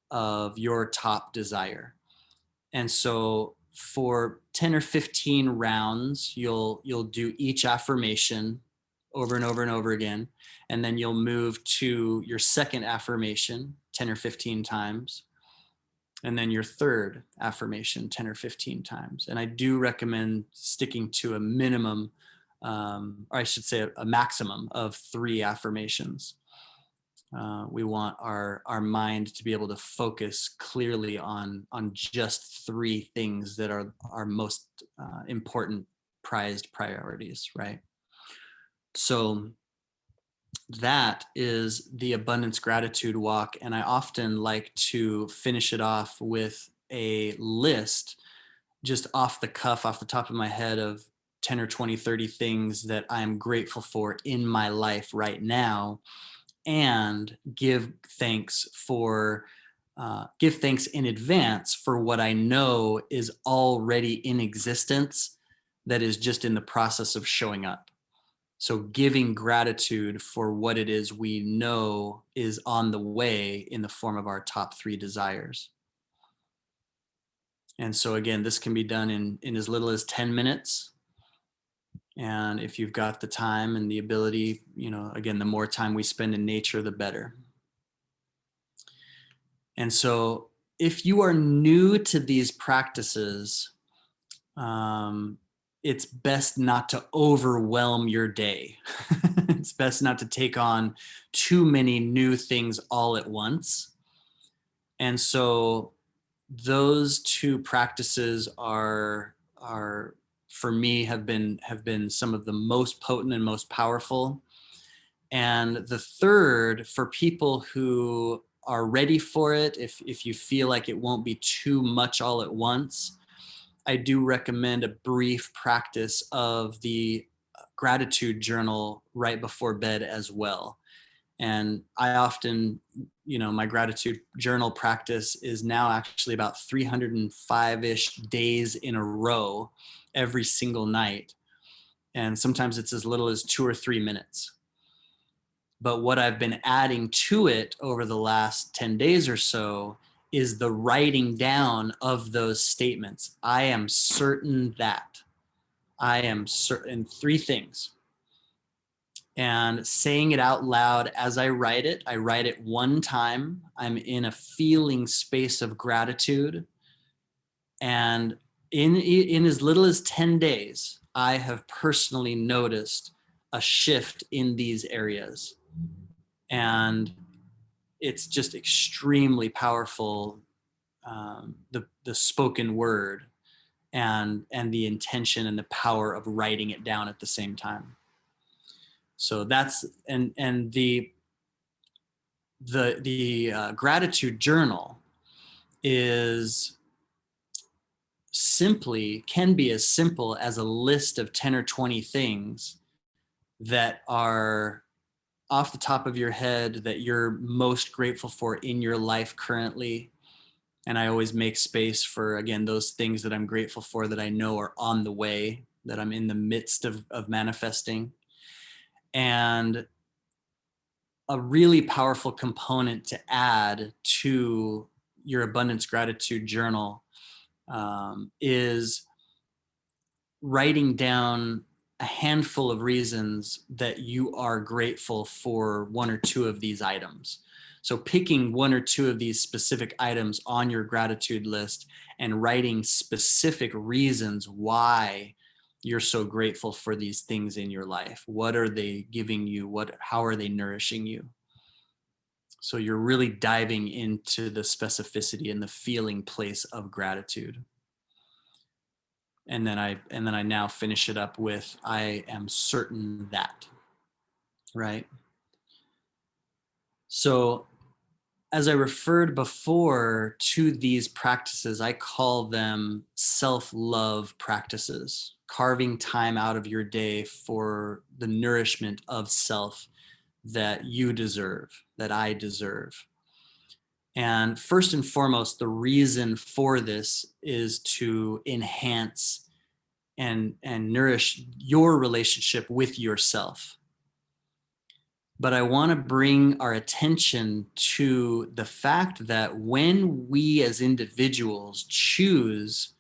of your top desire. And so for 10 or 15 rounds, you'll do each affirmation over and over and over again. And then you'll move to your second affirmation 10 or 15 times. And then your third affirmation 10 or 15 times. And I do recommend sticking to a minimum, or I should say a maximum of 3 affirmations. We want our mind to be able to focus clearly on just 3 things that are our most important prized priorities, right? So that is the abundance gratitude walk. And I often like to finish it off with a list, just off the cuff, off the top of my head, of 10 or 20, 30 things that I'm grateful for in my life right now, and give thanks in advance for what I know is already in existence, that is just in the process of showing up. So giving gratitude for what it is we know is on the way in the form of our top 3 desires. And so again, this can be done in as little as 10 minutes. And if you've got the time and the ability, again, the more time we spend in nature, the better. And so if you are new to these practices, it's best not to overwhelm your day. It's best not to take on too many new things all at once. And so those 2 practices are for me have been some of the most potent and most powerful. And the third, for people who are ready for it, if you feel like it won't be too much all at once, I do recommend a brief practice of the gratitude journal right before bed as well. And I often, my gratitude journal practice is now actually about 305-ish days in a row every single night. And sometimes it's as little as 2 or 3 minutes. But what I've been adding to it over the last 10 days or so is the writing down of those statements. I am certain that. I am certain 3 things. And saying it out loud as I write it 1 time. I'm in a feeling space of gratitude. And in as little as 10 days, I have personally noticed a shift in these areas. And it's just extremely powerful, the spoken word and the intention and the power of writing it down at the same time. So that's and the gratitude journal is can be as simple as a list of 10 or 20 things that are off the top of your head that you're most grateful for in your life currently. And I always make space for, again, those things that I'm grateful for that I know are on the way, that I'm in the midst of manifesting. And a really powerful component to add to your abundance gratitude journal is writing down a handful of reasons that you are grateful for one or two of these items. So picking one or two of these specific items on your gratitude list and writing specific reasons why you're so grateful for these things in your life. What are they giving you? How are they nourishing you? So you're really diving into the specificity and the feeling place of gratitude. And then I now finish it up with, I am certain that, right? So as I referred before to these practices, I call them self-love practices, carving time out of your day for the nourishment of self that you deserve, that I deserve. And first and foremost, the reason for this is to enhance and nourish your relationship with yourself. But I want to bring our attention to the fact that when we as individuals choose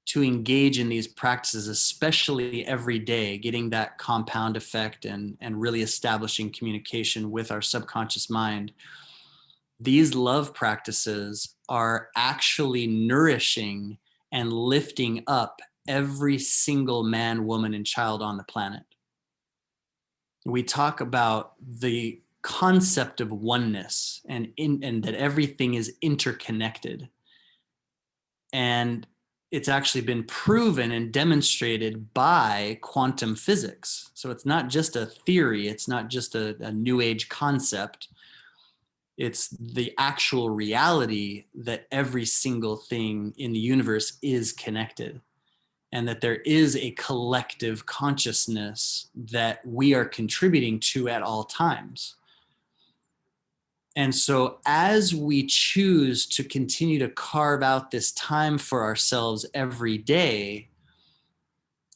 to engage in these practices, especially every day, getting that compound effect and really establishing communication with our subconscious mind, these love practices are actually nourishing and lifting up every single man, woman, and child on the planet. We talk about the concept of oneness and that everything is interconnected. And it's actually been proven and demonstrated by quantum physics. So it's not just a theory, it's not just a new age concept. It's the actual reality that every single thing in the universe is connected, and that there is a collective consciousness that we are contributing to at all times. And so as we choose to continue to carve out this time for ourselves every day,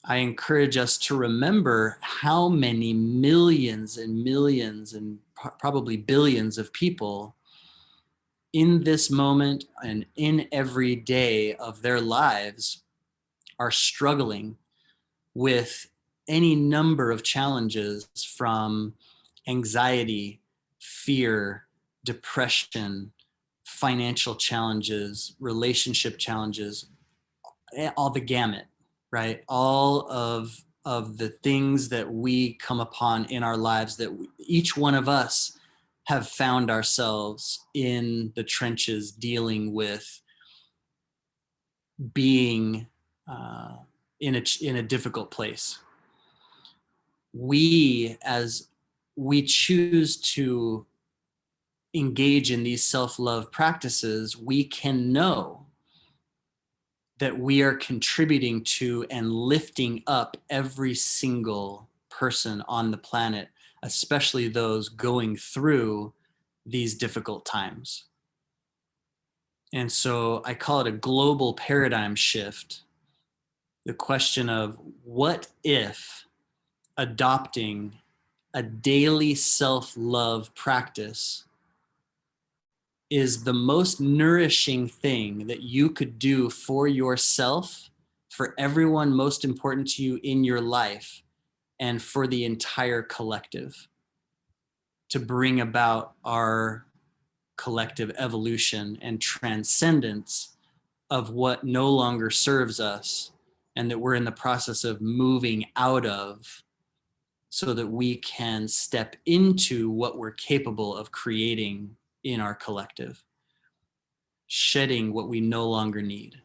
I encourage us to remember how many millions and millions and probably billions of people in this moment and in every day of their lives are struggling with any number of challenges, from anxiety, fear, depression, financial challenges, relationship challenges, all the gamut, right? All of the things that we come upon in our lives that each one of us have found ourselves in the trenches dealing with, being in a difficult place. As we choose to engage in these self-love practices, we can know that we are contributing to and lifting up every single person on the planet, especially those going through these difficult times. And so I call it a global paradigm shift. The question of, what if adopting a daily self-love practice is the most nourishing thing that you could do for yourself, for everyone most important to you in your life, and for the entire collective, to bring about our collective evolution and transcendence of what no longer serves us, and that we're in the process of moving out of, so that we can step into what we're capable of creating in our collective, shedding what we no longer need.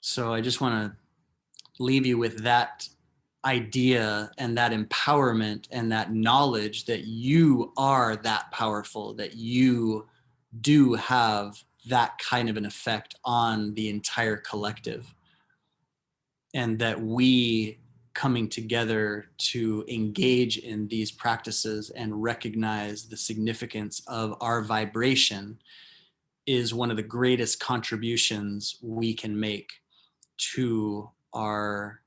So I just want to leave you with that idea and that empowerment and that knowledge that you are that powerful, that you do have that kind of an effect on the entire collective. And that we coming together to engage in these practices and recognize the significance of our vibration is one of the greatest contributions we can make to our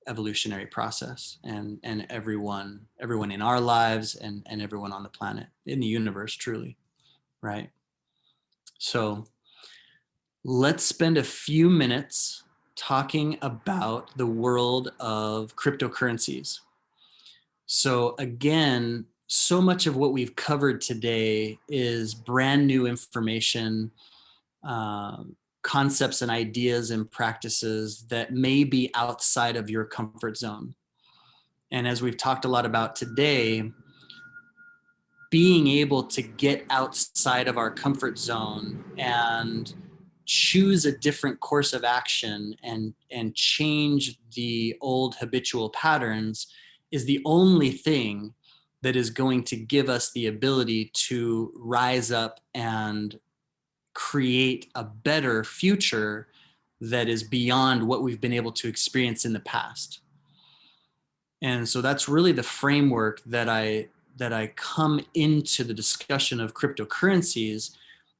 evolutionary process, and everyone in our lives, and everyone on the planet, in the universe, truly, right? So let's spend a few minutes talking about the world of cryptocurrencies. So again, so much of what we've covered today is brand new information, concepts and ideas and practices that may be outside of your comfort zone. And as we've talked a lot about today, being able to get outside of our comfort zone and choose a different course of action and change the old habitual patterns is the only thing that is going to give us the ability to rise up and create a better future that is beyond what we've been able to experience in the past. And so that's really the framework that I come into the discussion of cryptocurrencies,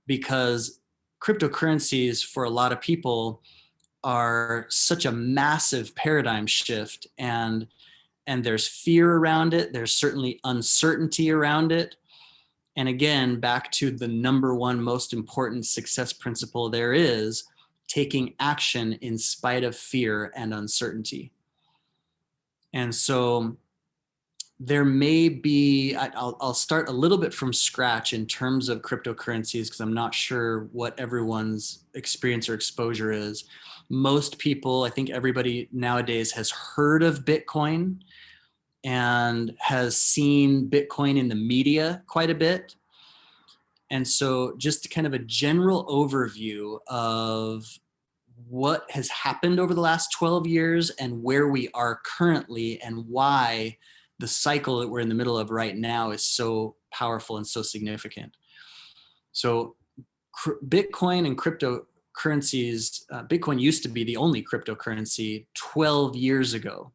because cryptocurrencies for a lot of people are such a massive paradigm shift, and there's fear around it. There's certainly uncertainty around it. And again, back to the number one most important success principle there is: taking action in spite of fear and uncertainty. And so there may be, I'll start a little bit from scratch in terms of cryptocurrencies, because I'm not sure what everyone's experience or exposure is. Most people, I think everybody nowadays has heard of Bitcoin and has seen Bitcoin in the media quite a bit. And so just kind of a general overview of what has happened over the last 12 years and where we are currently, and why the cycle that we're in the middle of right now is so powerful and so significant. So Bitcoin and cryptocurrencies, Bitcoin used to be the only cryptocurrency 12 years ago.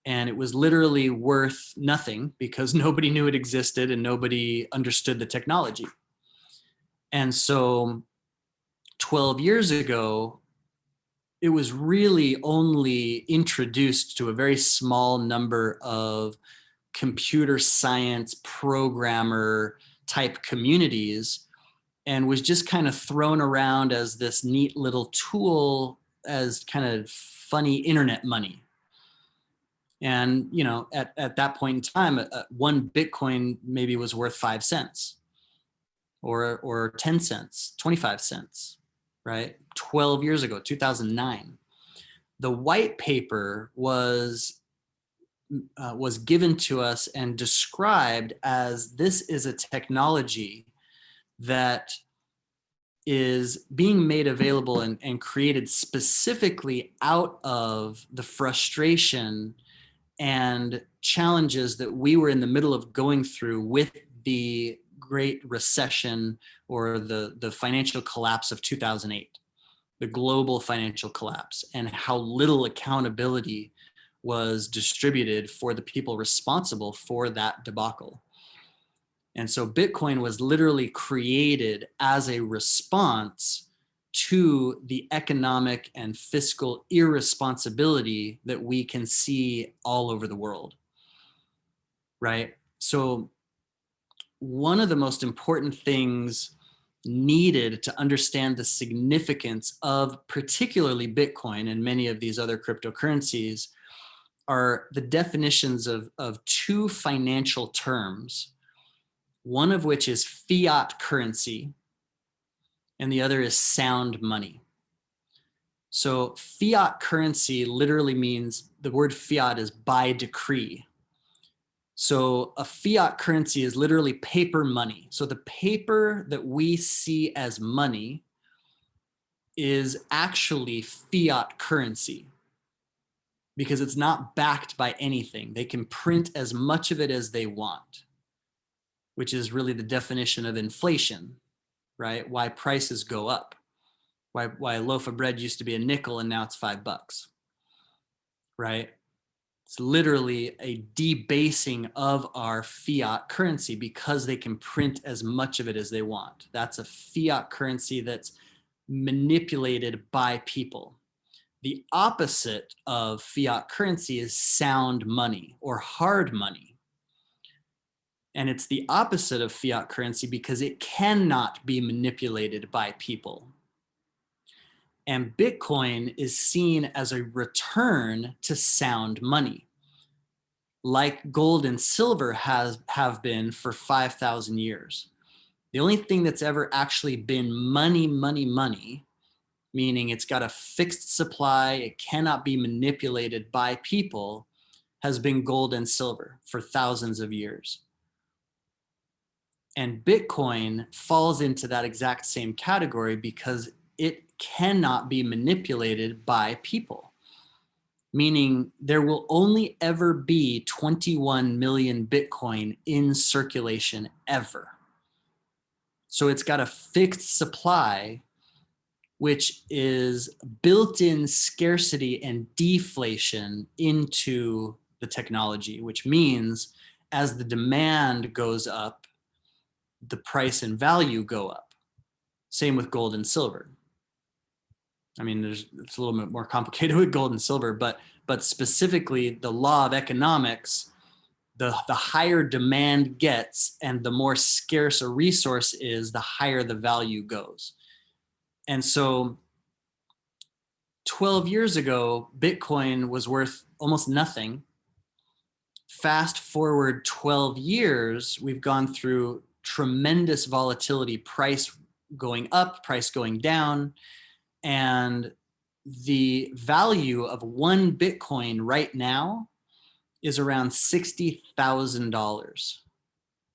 And it was literally worth nothing because nobody knew it existed and nobody understood the technology. And so 12 years ago, it was really only introduced to a very small number of computer science programmer type communities, and was just kind of thrown around as this neat little tool, as kind of funny internet money. And, you know, at that point in time, one Bitcoin maybe was worth 5 cents or 10 cents, 25 cents, right? 12 years ago, 2009. The white paper was given to us and described as: this is a technology that is being made available and created specifically out of the frustration and challenges that we were in the middle of going through with the Great Recession, or the financial collapse of 2008, the global financial collapse, and how little accountability was distributed for the people responsible for that debacle. And so Bitcoin was literally created as a response to the economic and fiscal irresponsibility that we can see all over the world, right? So one of the most important things needed to understand the significance of particularly Bitcoin and many of these other cryptocurrencies are the definitions of two financial terms, one of which is fiat currency and the other is sound money. So fiat currency literally means, the word fiat is by decree. So a fiat currency is literally paper money. So the paper that we see as money is actually fiat currency, because it's not backed by anything. They can print as much of it as they want, which is really the definition of inflation, right? Why prices go up, why a loaf of bread used to be a nickel and now it's $5, right? It's literally a debasing of our fiat currency because they can print as much of it as they want. That's a fiat currency that's manipulated by people. The opposite of fiat currency is sound money or hard money. And it's the opposite of fiat currency because it cannot be manipulated by people. And Bitcoin is seen as a return to sound money, like gold and silver have been for 5,000 years. The only thing that's ever actually been money, meaning it's got a fixed supply, it cannot be manipulated by people, has been gold and silver for thousands of years. And Bitcoin falls into that exact same category because it cannot be manipulated by people, meaning there will only ever be 21 million Bitcoin in circulation ever. So it's got a fixed supply, which is built-in scarcity and deflation into the technology, which means as the demand goes up, the price and value go up. Same with gold and silver. I mean, it's a little bit more complicated with gold and silver, but specifically the law of economics, the higher demand gets and the more scarce a resource is, the higher the value goes. And so 12 years ago, Bitcoin was worth almost nothing. Fast forward 12 years, we've gone through tremendous volatility, price going up, price going down, and the value of one Bitcoin right now is around $60,000.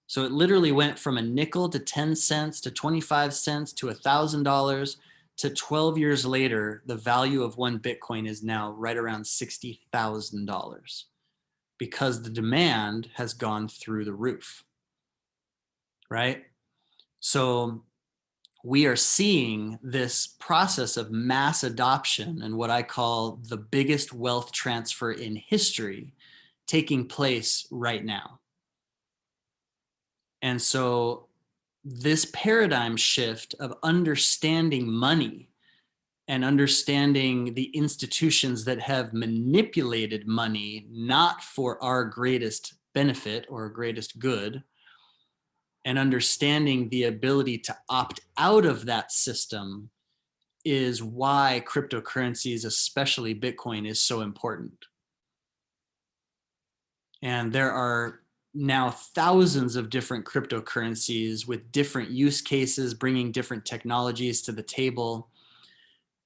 So it literally went from a nickel to 10 cents to 25 cents to $1,000 to 12 years later, the value of one Bitcoin is now right around $60,000 because the demand has gone through the roof, right? So we are seeing this process of mass adoption and what I call the biggest wealth transfer in history taking place right now. And so this paradigm shift of understanding money and understanding the institutions that have manipulated money, not for our greatest benefit or greatest good, and understanding the ability to opt out of that system is why cryptocurrencies, especially Bitcoin, is so important. And there are now thousands of different cryptocurrencies with different use cases, bringing different technologies to the table.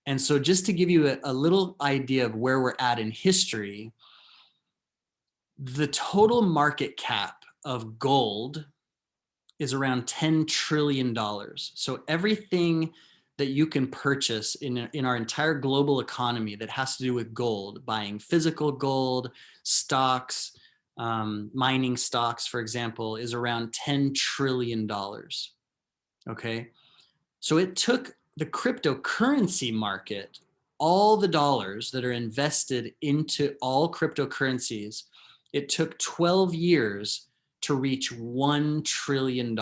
And so just to give you a little idea of where we're at in history, the total market cap of gold is around $10 trillion. So everything that you can purchase in our entire global economy that has to do with gold, buying physical gold, stocks, mining stocks, for example, is around $10 trillion. Okay. So it took the cryptocurrency market, all the dollars that are invested into all cryptocurrencies, it took 12 years to reach $1 trillion.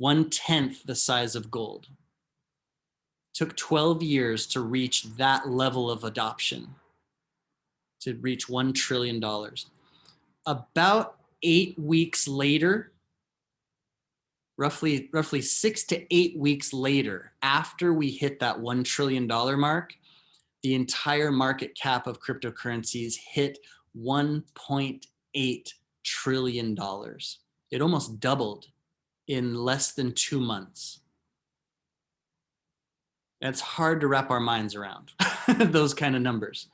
1/10 the size of gold. It took 12 years to reach that level of adoption, to reach $1 trillion. About 8 weeks later, roughly 6 to 8 weeks later, after we hit that $1 trillion mark, the entire market cap of cryptocurrencies hit $1.8 trillion. It almost doubled in less than 2 months. It's hard to wrap our minds around those kind of numbers.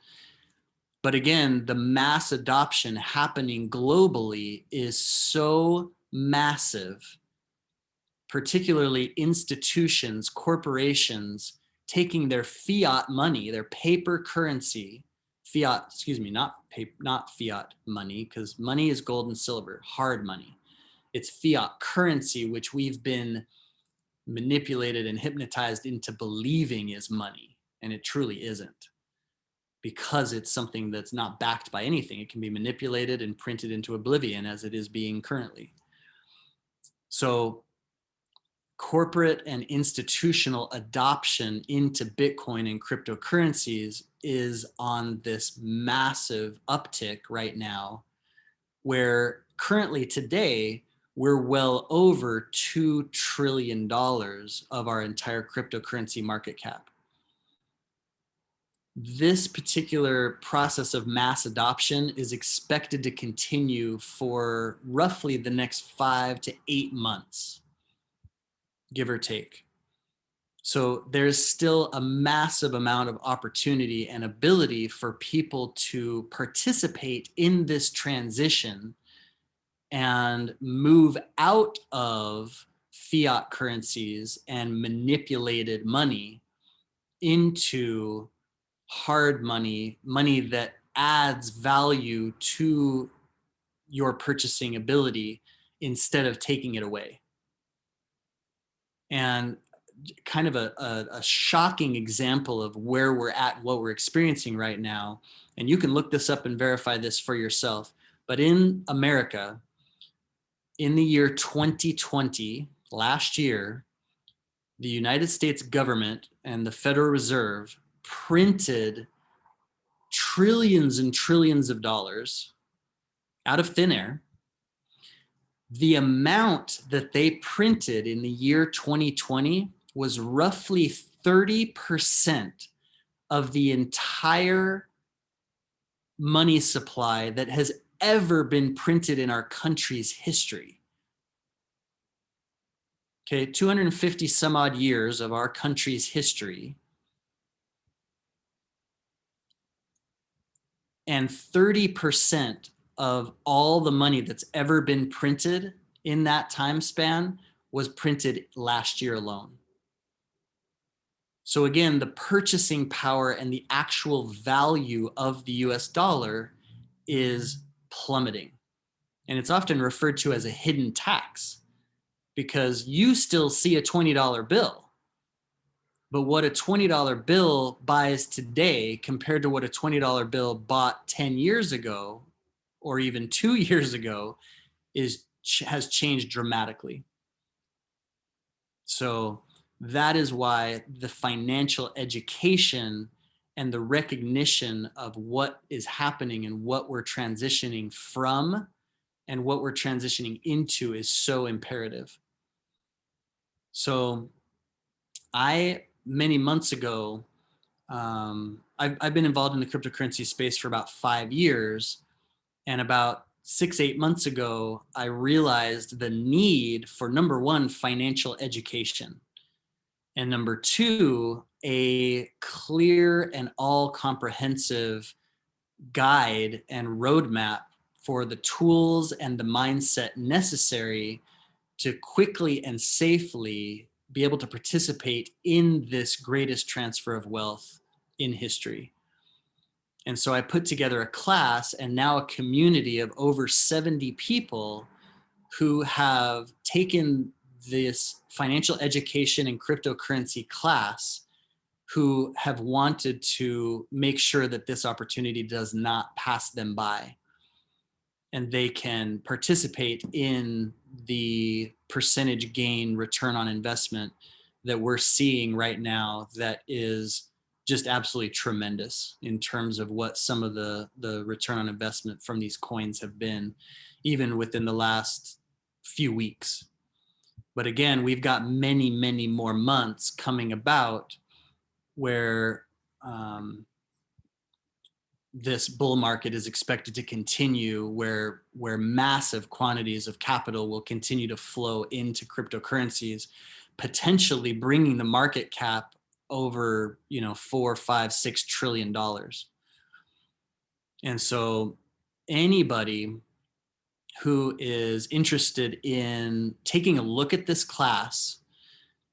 But again, the mass adoption happening globally is so massive, particularly institutions, corporations, taking their fiat money, their paper currency, fiat, excuse me, not fiat money, because money is gold and silver, hard money. It's fiat currency, which we've been manipulated and hypnotized into believing is money, and it truly isn't, because it's something that's not backed by anything. It can be manipulated and printed into oblivion as it is being currently. So corporate and institutional adoption into Bitcoin and cryptocurrencies is on this massive uptick right now, where currently today we're well over $2 trillion of our entire cryptocurrency market cap. This particular process of mass adoption is expected to continue for roughly the next 5 to 8 months, give or take. So there's still a massive amount of opportunity and ability for people to participate in this transition and move out of fiat currencies and manipulated money into hard money, money that adds value to your purchasing ability instead of taking it away. And kind of a shocking example of where we're at, what we're experiencing right now, and you can look this up and verify this for yourself, but in America, in the year 2020, last year, the United States government and the Federal Reserve printed trillions and trillions of dollars out of thin air. The amount that they printed in the year 2020 was roughly 30% of the entire money supply that has ever been printed in our country's history. Okay, 250 some odd years of our country's history, and 30% of all the money that's ever been printed in that time span was printed last year alone. So again, the purchasing power and the actual value of the US dollar is plummeting. And it's often referred to as a hidden tax, because you still see a $20 bill. But what a $20 bill buys today compared to what a $20 bill bought 10 years ago, or even 2 years ago, has changed dramatically. So that is why the financial education and the recognition of what is happening and what we're transitioning from and what we're transitioning into is so imperative. So many months ago, I've been involved in the cryptocurrency space for about 5 years. And about 6, 8 months ago, I realized the need for, number one, financial education. And number two, a clear and all comprehensive guide and roadmap for the tools and the mindset necessary to quickly and safely be able to participate in this greatest transfer of wealth in history. And so I put together a class and now a community of over 70 people who have taken this financial education and cryptocurrency class, who have wanted to make sure that this opportunity does not pass them by, and they can participate in the percentage gain return on investment that we're seeing right now, that is just absolutely tremendous in terms of what some of the return on investment from these coins have been, even within the last few weeks. But again, we've got many, many more months coming about where this bull market is expected to continue, where massive quantities of capital will continue to flow into cryptocurrencies, potentially bringing the market cap over, $4, $5, $6 trillion. And so anybody who is interested in taking a look at this class,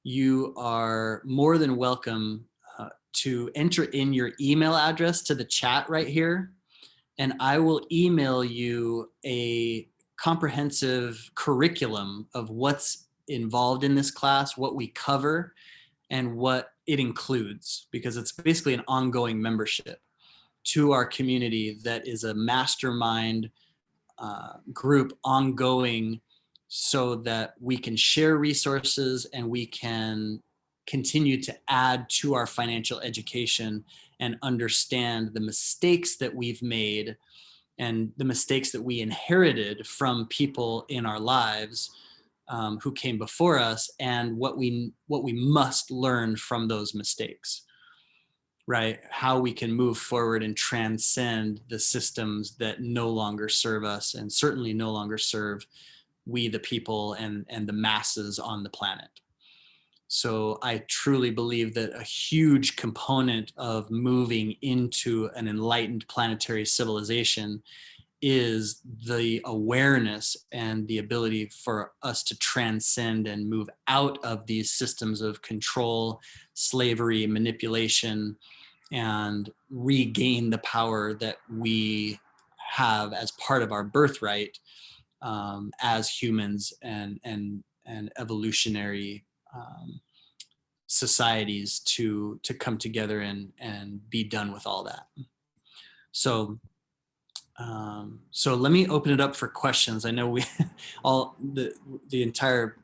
you are more than welcome to enter in your email address to the chat right here, and I will email you a comprehensive curriculum of what's involved in this class, what we cover, and what it includes, because it's basically an ongoing membership to our community that is a mastermind group ongoing, so that we can share resources and we can continue to add to our financial education and understand the mistakes that we've made and the mistakes that we inherited from people in our lives who came before us, and what we must learn from those mistakes, right? How we can move forward and transcend the systems that no longer serve us, and certainly no longer serve we the people and the masses on the planet. So I truly believe that a huge component of moving into an enlightened planetary civilization is the awareness and the ability for us to transcend and move out of these systems of control, slavery, manipulation, and regain the power that we have as part of our birthright as humans and evolutionary societies to come together and be done with all that. So let me open it up for questions. I know we all the entire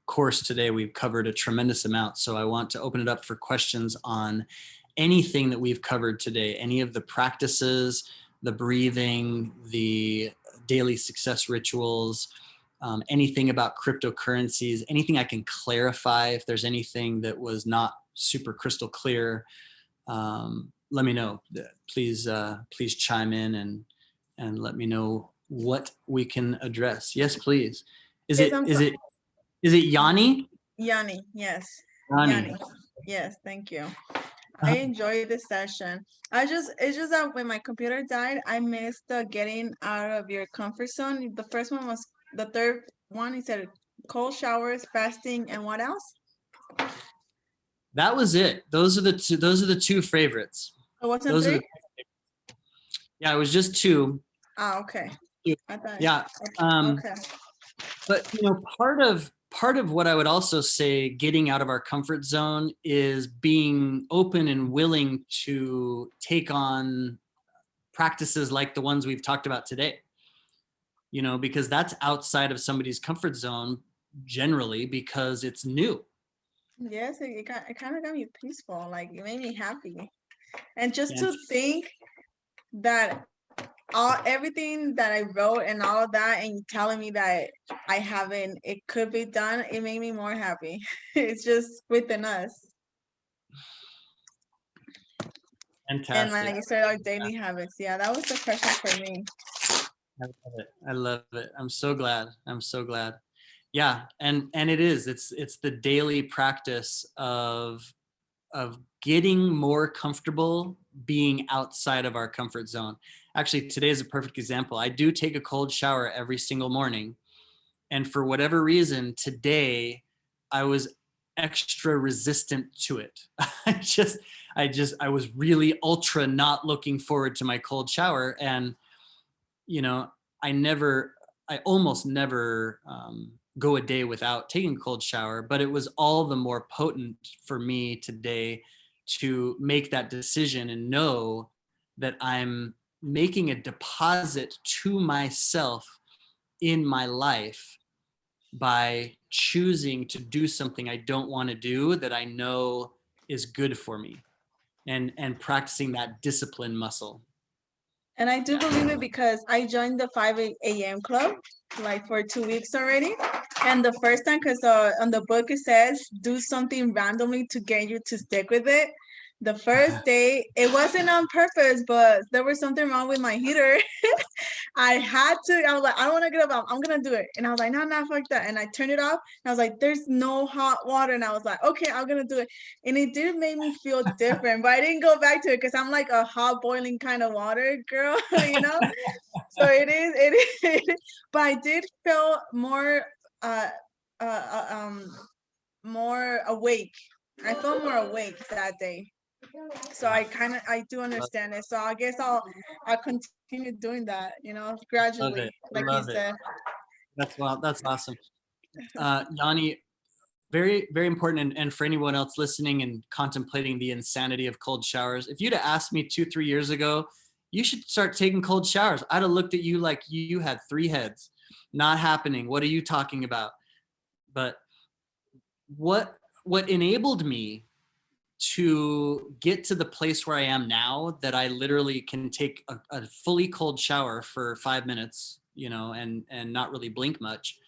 course today, we've covered a tremendous amount. So I want to open it up for questions on anything that we've covered today, any of the practices, the breathing, the daily success rituals, anything about cryptocurrencies, anything I can clarify. If there's anything that was not super crystal clear, let me know. Please chime in and let me know what we can address. Yes, please. Is Yes, it Yanni? Yanni, yes. Yanni. Yes, thank you. I enjoyed this session. It's just that when my computer died, I missed the getting out of your comfort zone. The first one was the third one. He said cold showers, fasting, and what else? That was it. Those are the two favorites. It wasn't Those are three? yeah, it was just two. Ah, okay. I thought, Yeah. okay. But part of what I would also say, getting out of our comfort zone, is being open and willing to take on practices like the ones we've talked about today. Because that's outside of somebody's comfort zone generally, because it's new. Yes, it kind of got me peaceful. Like, it made me happy. And just Yeah. to think that everything that I wrote and all of that, and you telling me that I haven't, it could be done, it made me more happy. It's just within us. Fantastic. And like you said, our daily habits. Yeah, that was the question for me. I love it. I'm so glad. Yeah, and it is. It's the daily practice of getting more comfortable being outside of our comfort zone. Actually, today is a perfect example. I do take a cold shower every single morning, and for whatever reason today I was extra resistant to it. I was really ultra not looking forward to my cold shower, and I almost never go a day without taking a cold shower, but it was all the more potent for me today to make that decision and know that I'm making a deposit to myself in my life by choosing to do something I don't want to do that I know is good for me, and practicing that discipline muscle. And I do believe it because I joined the 5 a.m. club like for 2 weeks already. And the first time, because on the book it says, do something randomly to get you to stick with it. The first day, it wasn't on purpose, but there was something wrong with my heater. I was like, I don't want to get up. I'm going to do it. And I was like, no, fuck that. And I turned it off. And I was like, there's no hot water. And I was like, okay, I'm going to do it. And it did make me feel different, but I didn't go back to it because I'm like a hot boiling kind of water girl, So it is. But I did feel more, uh, uh, uh, um, more awake. I felt more awake that day. So I do understand it. So I guess I'll continue doing that, Love gradually, it. like you Love it. said. That's awesome. Yanni, very, very important. And for anyone else listening and contemplating the insanity of cold showers, if you'd have asked me 2-3 years ago, you should start taking cold showers, I'd have looked at you like you had 3 heads. Not happening. What are you talking about? But what enabled me to get to the place where I am now, that I literally can take a fully cold shower for 5 minutes, and not really blink much.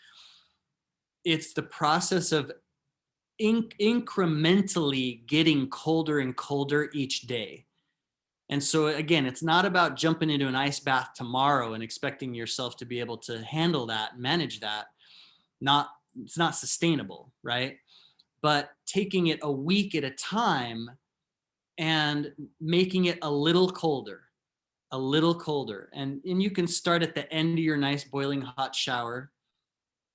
It's the process of incrementally getting colder and colder each day. And so again, it's not about jumping into an ice bath tomorrow and expecting yourself to be able to handle that, manage that. It's not sustainable, right? But taking it a week at a time and making it a little colder, a little colder. And you can start at the end of your nice boiling hot shower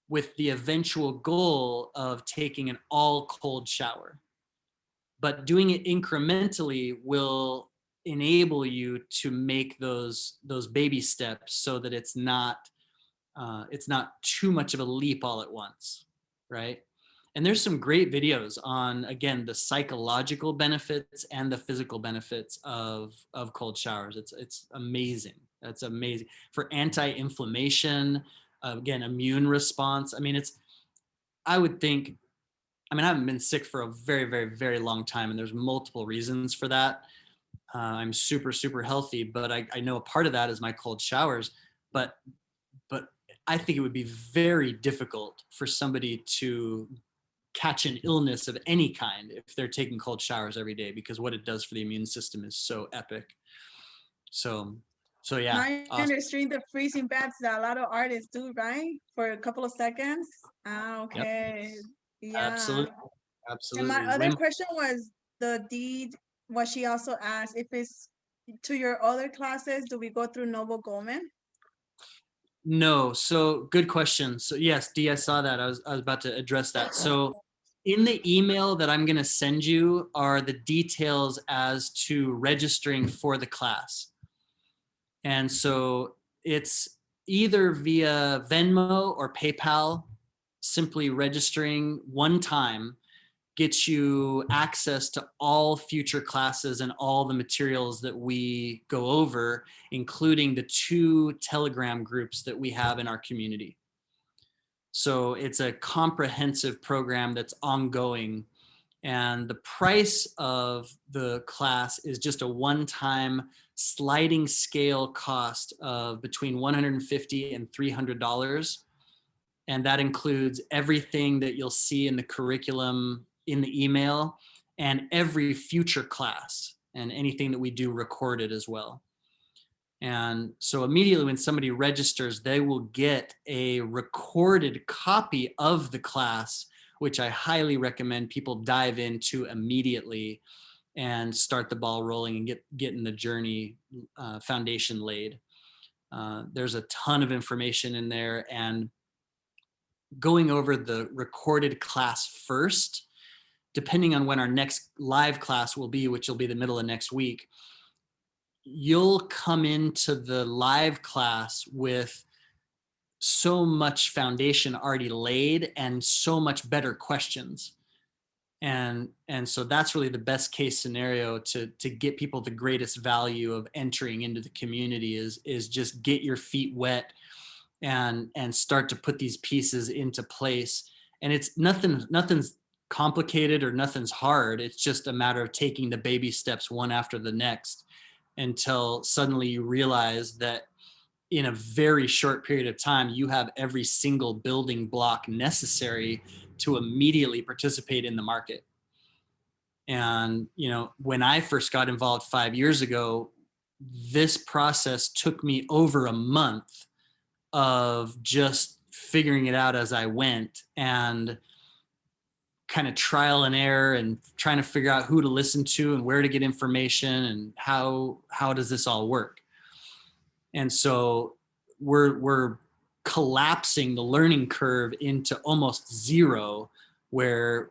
with the eventual goal of taking an all cold shower. But doing it incrementally will enable you to make those baby steps so that it's not too much of a leap all at once, right? And there's some great videos on, again, the psychological benefits and the physical benefits of cold showers. It's amazing. That's amazing for anti-inflammation, again, immune response. I would think, I haven't been sick for a very, very, very long time, and there's multiple reasons for that. I'm super, super healthy, but I know a part of that is my cold showers. But I think it would be very difficult for somebody to catch an illness of any kind if they're taking cold showers every day, because what it does for the immune system is so epic. So yeah. I Awesome. understand the freezing baths that a lot of artists do, right? For a couple of seconds. Ah, Yep. okay. Yeah. Absolutely. And Absolutely. my other question was the deed, what she also asked, if it's to your other classes, do we go through Noble Goldman? No. So good question. So yes, Dee, I saw that. I was about to address that. So in the email that I'm going to send you are the details as to registering for the class. And so it's either via Venmo or PayPal. Simply registering one time gets you access to all future classes and all the materials that we go over, including the 2 Telegram groups that we have in our community. So it's a comprehensive program that's ongoing. And the price of the class is just a one-time sliding scale cost of between $150 and $300. And that includes everything that you'll see in the curriculum in the email and every future class and anything that we do recorded as well. And so immediately when somebody registers, they will get a recorded copy of the class, which I highly recommend people dive into immediately and start the ball rolling and getting the journey foundation laid. There's a ton of information in there, and going over the recorded class first, depending on when our next live class will be, which will be the middle of next week, you'll come into the live class with so much foundation already laid and so much better questions. And so that's really the best case scenario to get people the greatest value of entering into the community is just get your feet wet and start to put these pieces into place. And it's nothing's complicated or nothing's hard. It's just a matter of taking the baby steps one after the next until suddenly you realize that in a very short period of time, you have every single building block necessary to immediately participate in the market. And, when I first got involved 5 years ago, this process took me over a month of just figuring it out as I went and kind of trial and error and trying to figure out who to listen to and where to get information and how does this all work. And so we're collapsing the learning curve into almost zero, where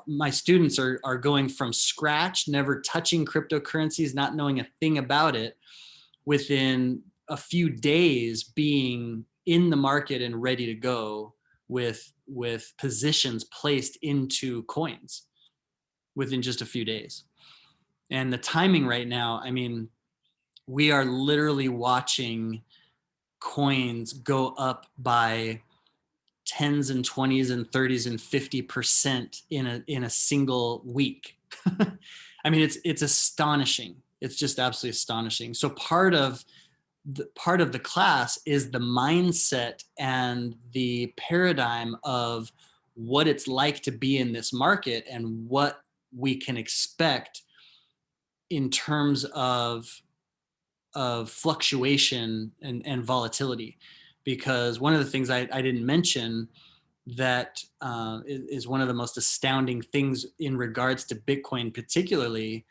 my students are going from scratch, never touching cryptocurrencies, not knowing a thing about it, within a few days being in the market and ready to go with positions placed into coins within just a few days. And the timing right now, I mean, we are literally watching coins go up by 10s and 20s and 30s and 50% in a single week. I mean, it's astonishing. It's just absolutely astonishing. So part of the class is the mindset and the paradigm of what it's like to be in this market and what we can expect in terms of fluctuation and volatility. Because one of the things I didn't mention that is one of the most astounding things in regards to Bitcoin, particularly,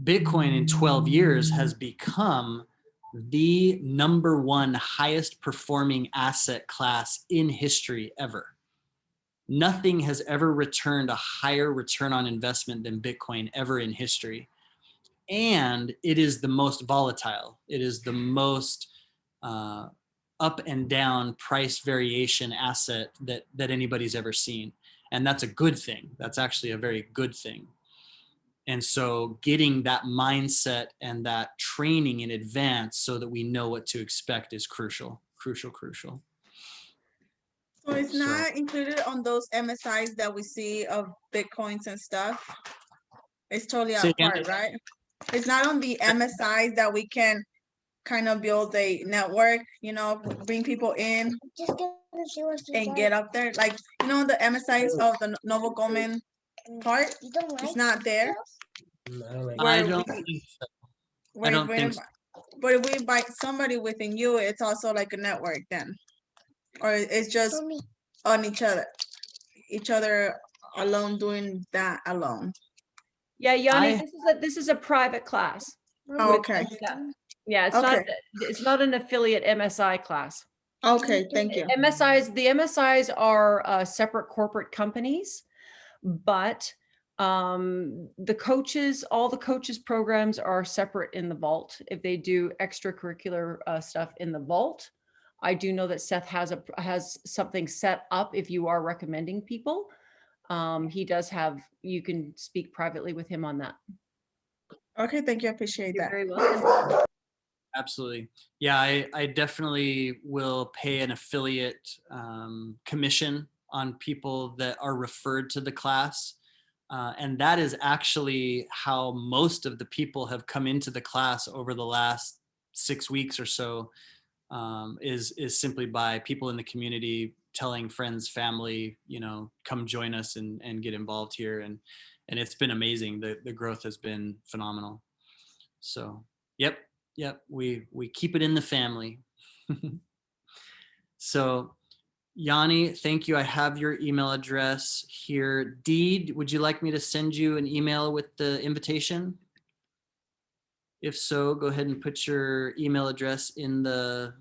Bitcoin in 12 years has become the number one highest performing asset class in history ever. Nothing has ever returned a higher return on investment than Bitcoin ever in history. And it is the most volatile. It is the most up and down price variation asset that anybody's ever seen. And that's a good thing. That's actually a very good thing. And so getting that mindset and that training in advance so that we know what to expect is crucial. So it's not included on those MSIs that we see of Bitcoins and stuff. It's totally Say again? apart, right? It's not on the MSIs that we can kind of build a network, you know, bring people in and get up there. Like, you know, the MSIs of the Novo Goldman part, it's not there. I don't think so. I don't think so. But if we invite somebody within you, it's also like a network then, or it's just on each other alone doing that alone. Yeah, Yanni, this is a private class. Oh, okay. Yeah, it's not an affiliate MSI class. Okay, thank you. The MSIs are separate corporate companies, but all the coaches programs are separate in the vault. If they do extracurricular stuff in the vault, I do know that Seth has something set up if you are recommending people. He does have, you can speak privately with him on that. Okay, thank you. I appreciate You're that. very welcome. Absolutely. Yeah, I definitely will pay an affiliate commission on people that are referred to the class. And that is actually how most of the people have come into the class over the last 6 weeks or so, is simply by people in the community telling friends, family, you know, come join us and get involved here. And it's been amazing. The growth has been phenomenal. So, yep, we keep it in the family. So, Yanni, thank you. I have your email address here. Dee, would you like me to send you an email with the invitation? If so, go ahead and put your email address in the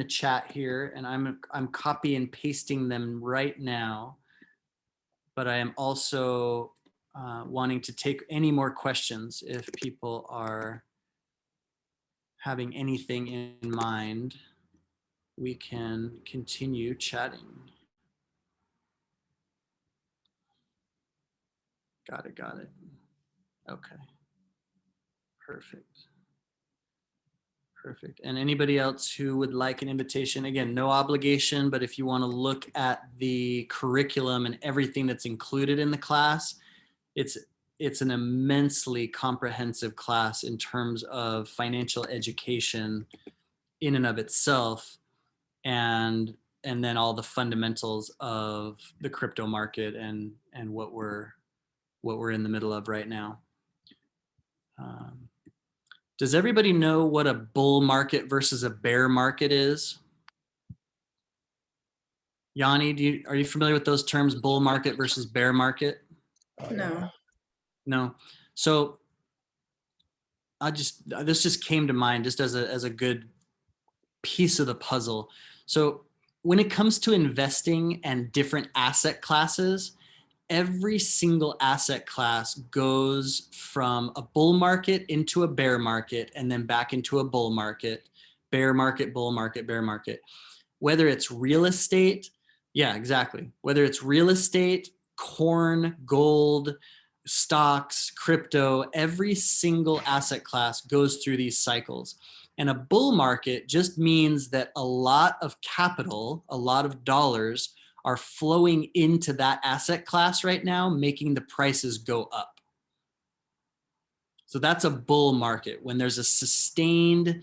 chat here, and I'm copy and pasting them right now. But I am also wanting to take any more questions if people are having anything in mind. We can continue chatting. Got it. Okay. Perfect. And anybody else who would like an invitation, again, no obligation, but if you want to look at the curriculum and everything that's included in the class, it's an immensely comprehensive class in terms of financial education in and of itself, and then all the fundamentals of the crypto market and what we're in the middle of right now. Does everybody know what a bull market versus a bear market is? Yanni, are you familiar with those terms, bull market versus bear market? No. So this just came to mind just as a good piece of the puzzle. So when it comes to investing and different asset classes, every single asset class goes from a bull market into a bear market and then back into a bull market, bear market, bull market, bear market. Whether it's real estate, yeah, exactly. Whether it's real estate, corn, gold, stocks, crypto, every single asset class goes through these cycles. And a bull market just means that a lot of capital, a lot of dollars are flowing into that asset class right now, making the prices go up. So that's a bull market, when there's a sustained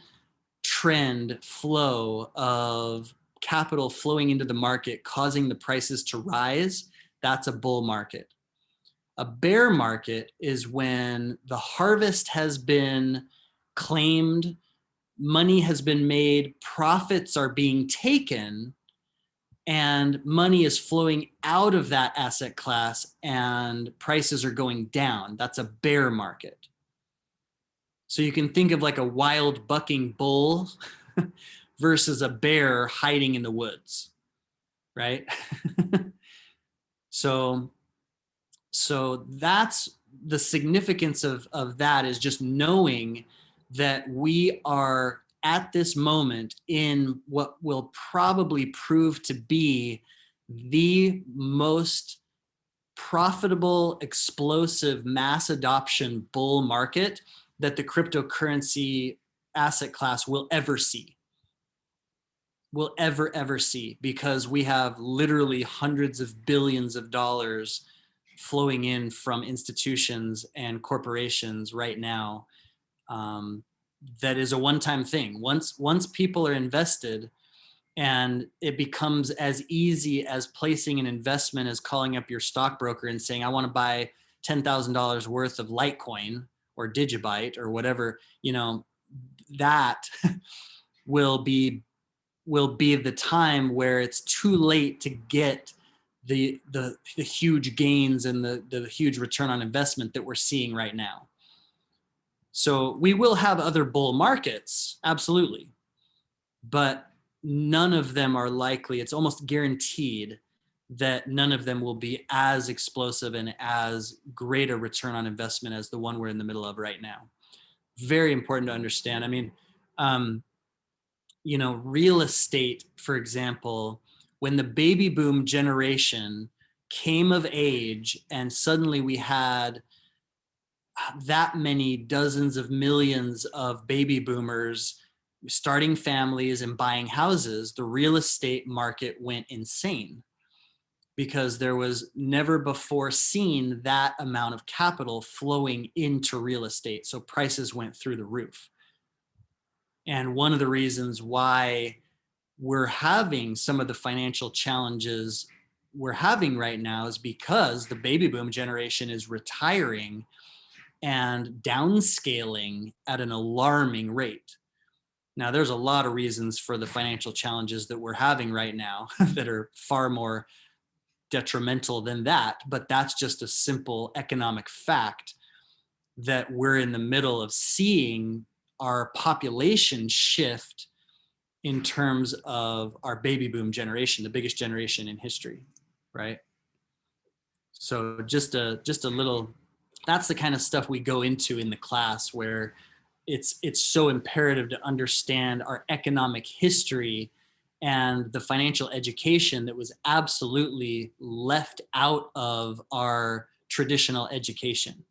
trend flow of capital flowing into the market, causing the prices to rise. That's a bull market. A bear market is when the harvest has been claimed, money has been made, profits are being taken, and money is flowing out of that asset class and prices are going down. That's a bear market. So you can think of like a wild bucking bull versus a bear hiding in the woods, right? so that's the significance of that, is just knowing that we are at this moment in what will probably prove to be the most profitable, explosive, mass adoption bull market that the cryptocurrency asset class will ever see. Will ever see, because we have literally hundreds of billions of dollars flowing in from institutions and corporations right now. That is a one-time thing. Once people are invested, and it becomes as easy as placing an investment as calling up your stockbroker and saying, I want to buy $10,000 worth of Litecoin or Digibyte or whatever, that will be the time where it's too late to get the huge gains and the huge return on investment that we're seeing right now. So we will have other bull markets, absolutely, but none of them are likely, it's almost guaranteed that none of them will be as explosive and as great a return on investment as the one we're in the middle of right now. Very important to understand. I mean, real estate, for example, when the baby boom generation came of age and suddenly we had that many dozens of millions of baby boomers starting families and buying houses, the real estate market went insane, because there was never before seen that amount of capital flowing into real estate. So prices went through the roof. And one of the reasons why we're having some of the financial challenges we're having right now is because the baby boom generation is retiring and downscaling at an alarming rate. Now, there's a lot of reasons for the financial challenges that we're having right now that are far more detrimental than that, but that's just a simple economic fact that we're in the middle of seeing our population shift in terms of our baby boom generation, the biggest generation in history, right? So just a little, that's the kind of stuff we go into in the class, where it's so imperative to understand our economic history and the financial education that was absolutely left out of our traditional education.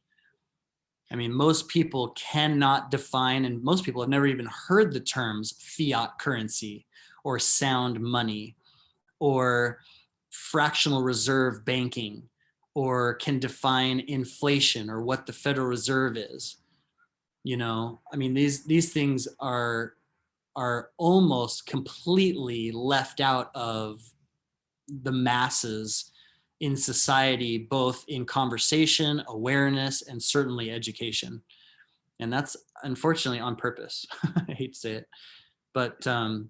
I mean, most people cannot define, and most people have never even heard the terms fiat currency or sound money or fractional reserve banking, or can define inflation or what the Federal Reserve is. I mean, these things are almost completely left out of the masses in society, both in conversation, awareness, and certainly education. And that's unfortunately on purpose. I hate to say it, but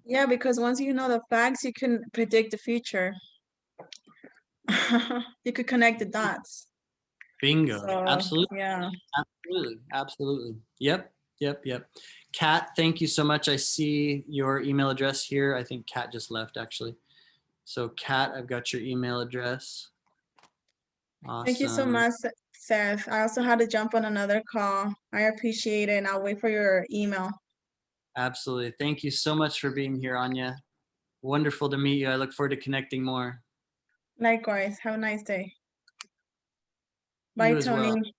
Yeah, because once you know the facts, you can predict the future. You could connect the dots. bingo. So, Absolutely. yeah. Absolutely. Yep. Kat, thank you so much. I see your email address here. I think Kat just left, actually. So Kat, I've got your email address. Thank you so Awesome. much, Seth. I also had to jump on another call. I appreciate it, and I'll wait for your email. Absolutely. Thank you so much for being here, Anya. Wonderful to meet you. I look forward to connecting more. Likewise. Have a nice day. Bye, You as well. Tony.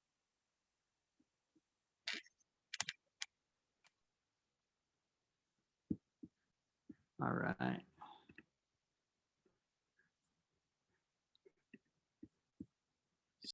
All right.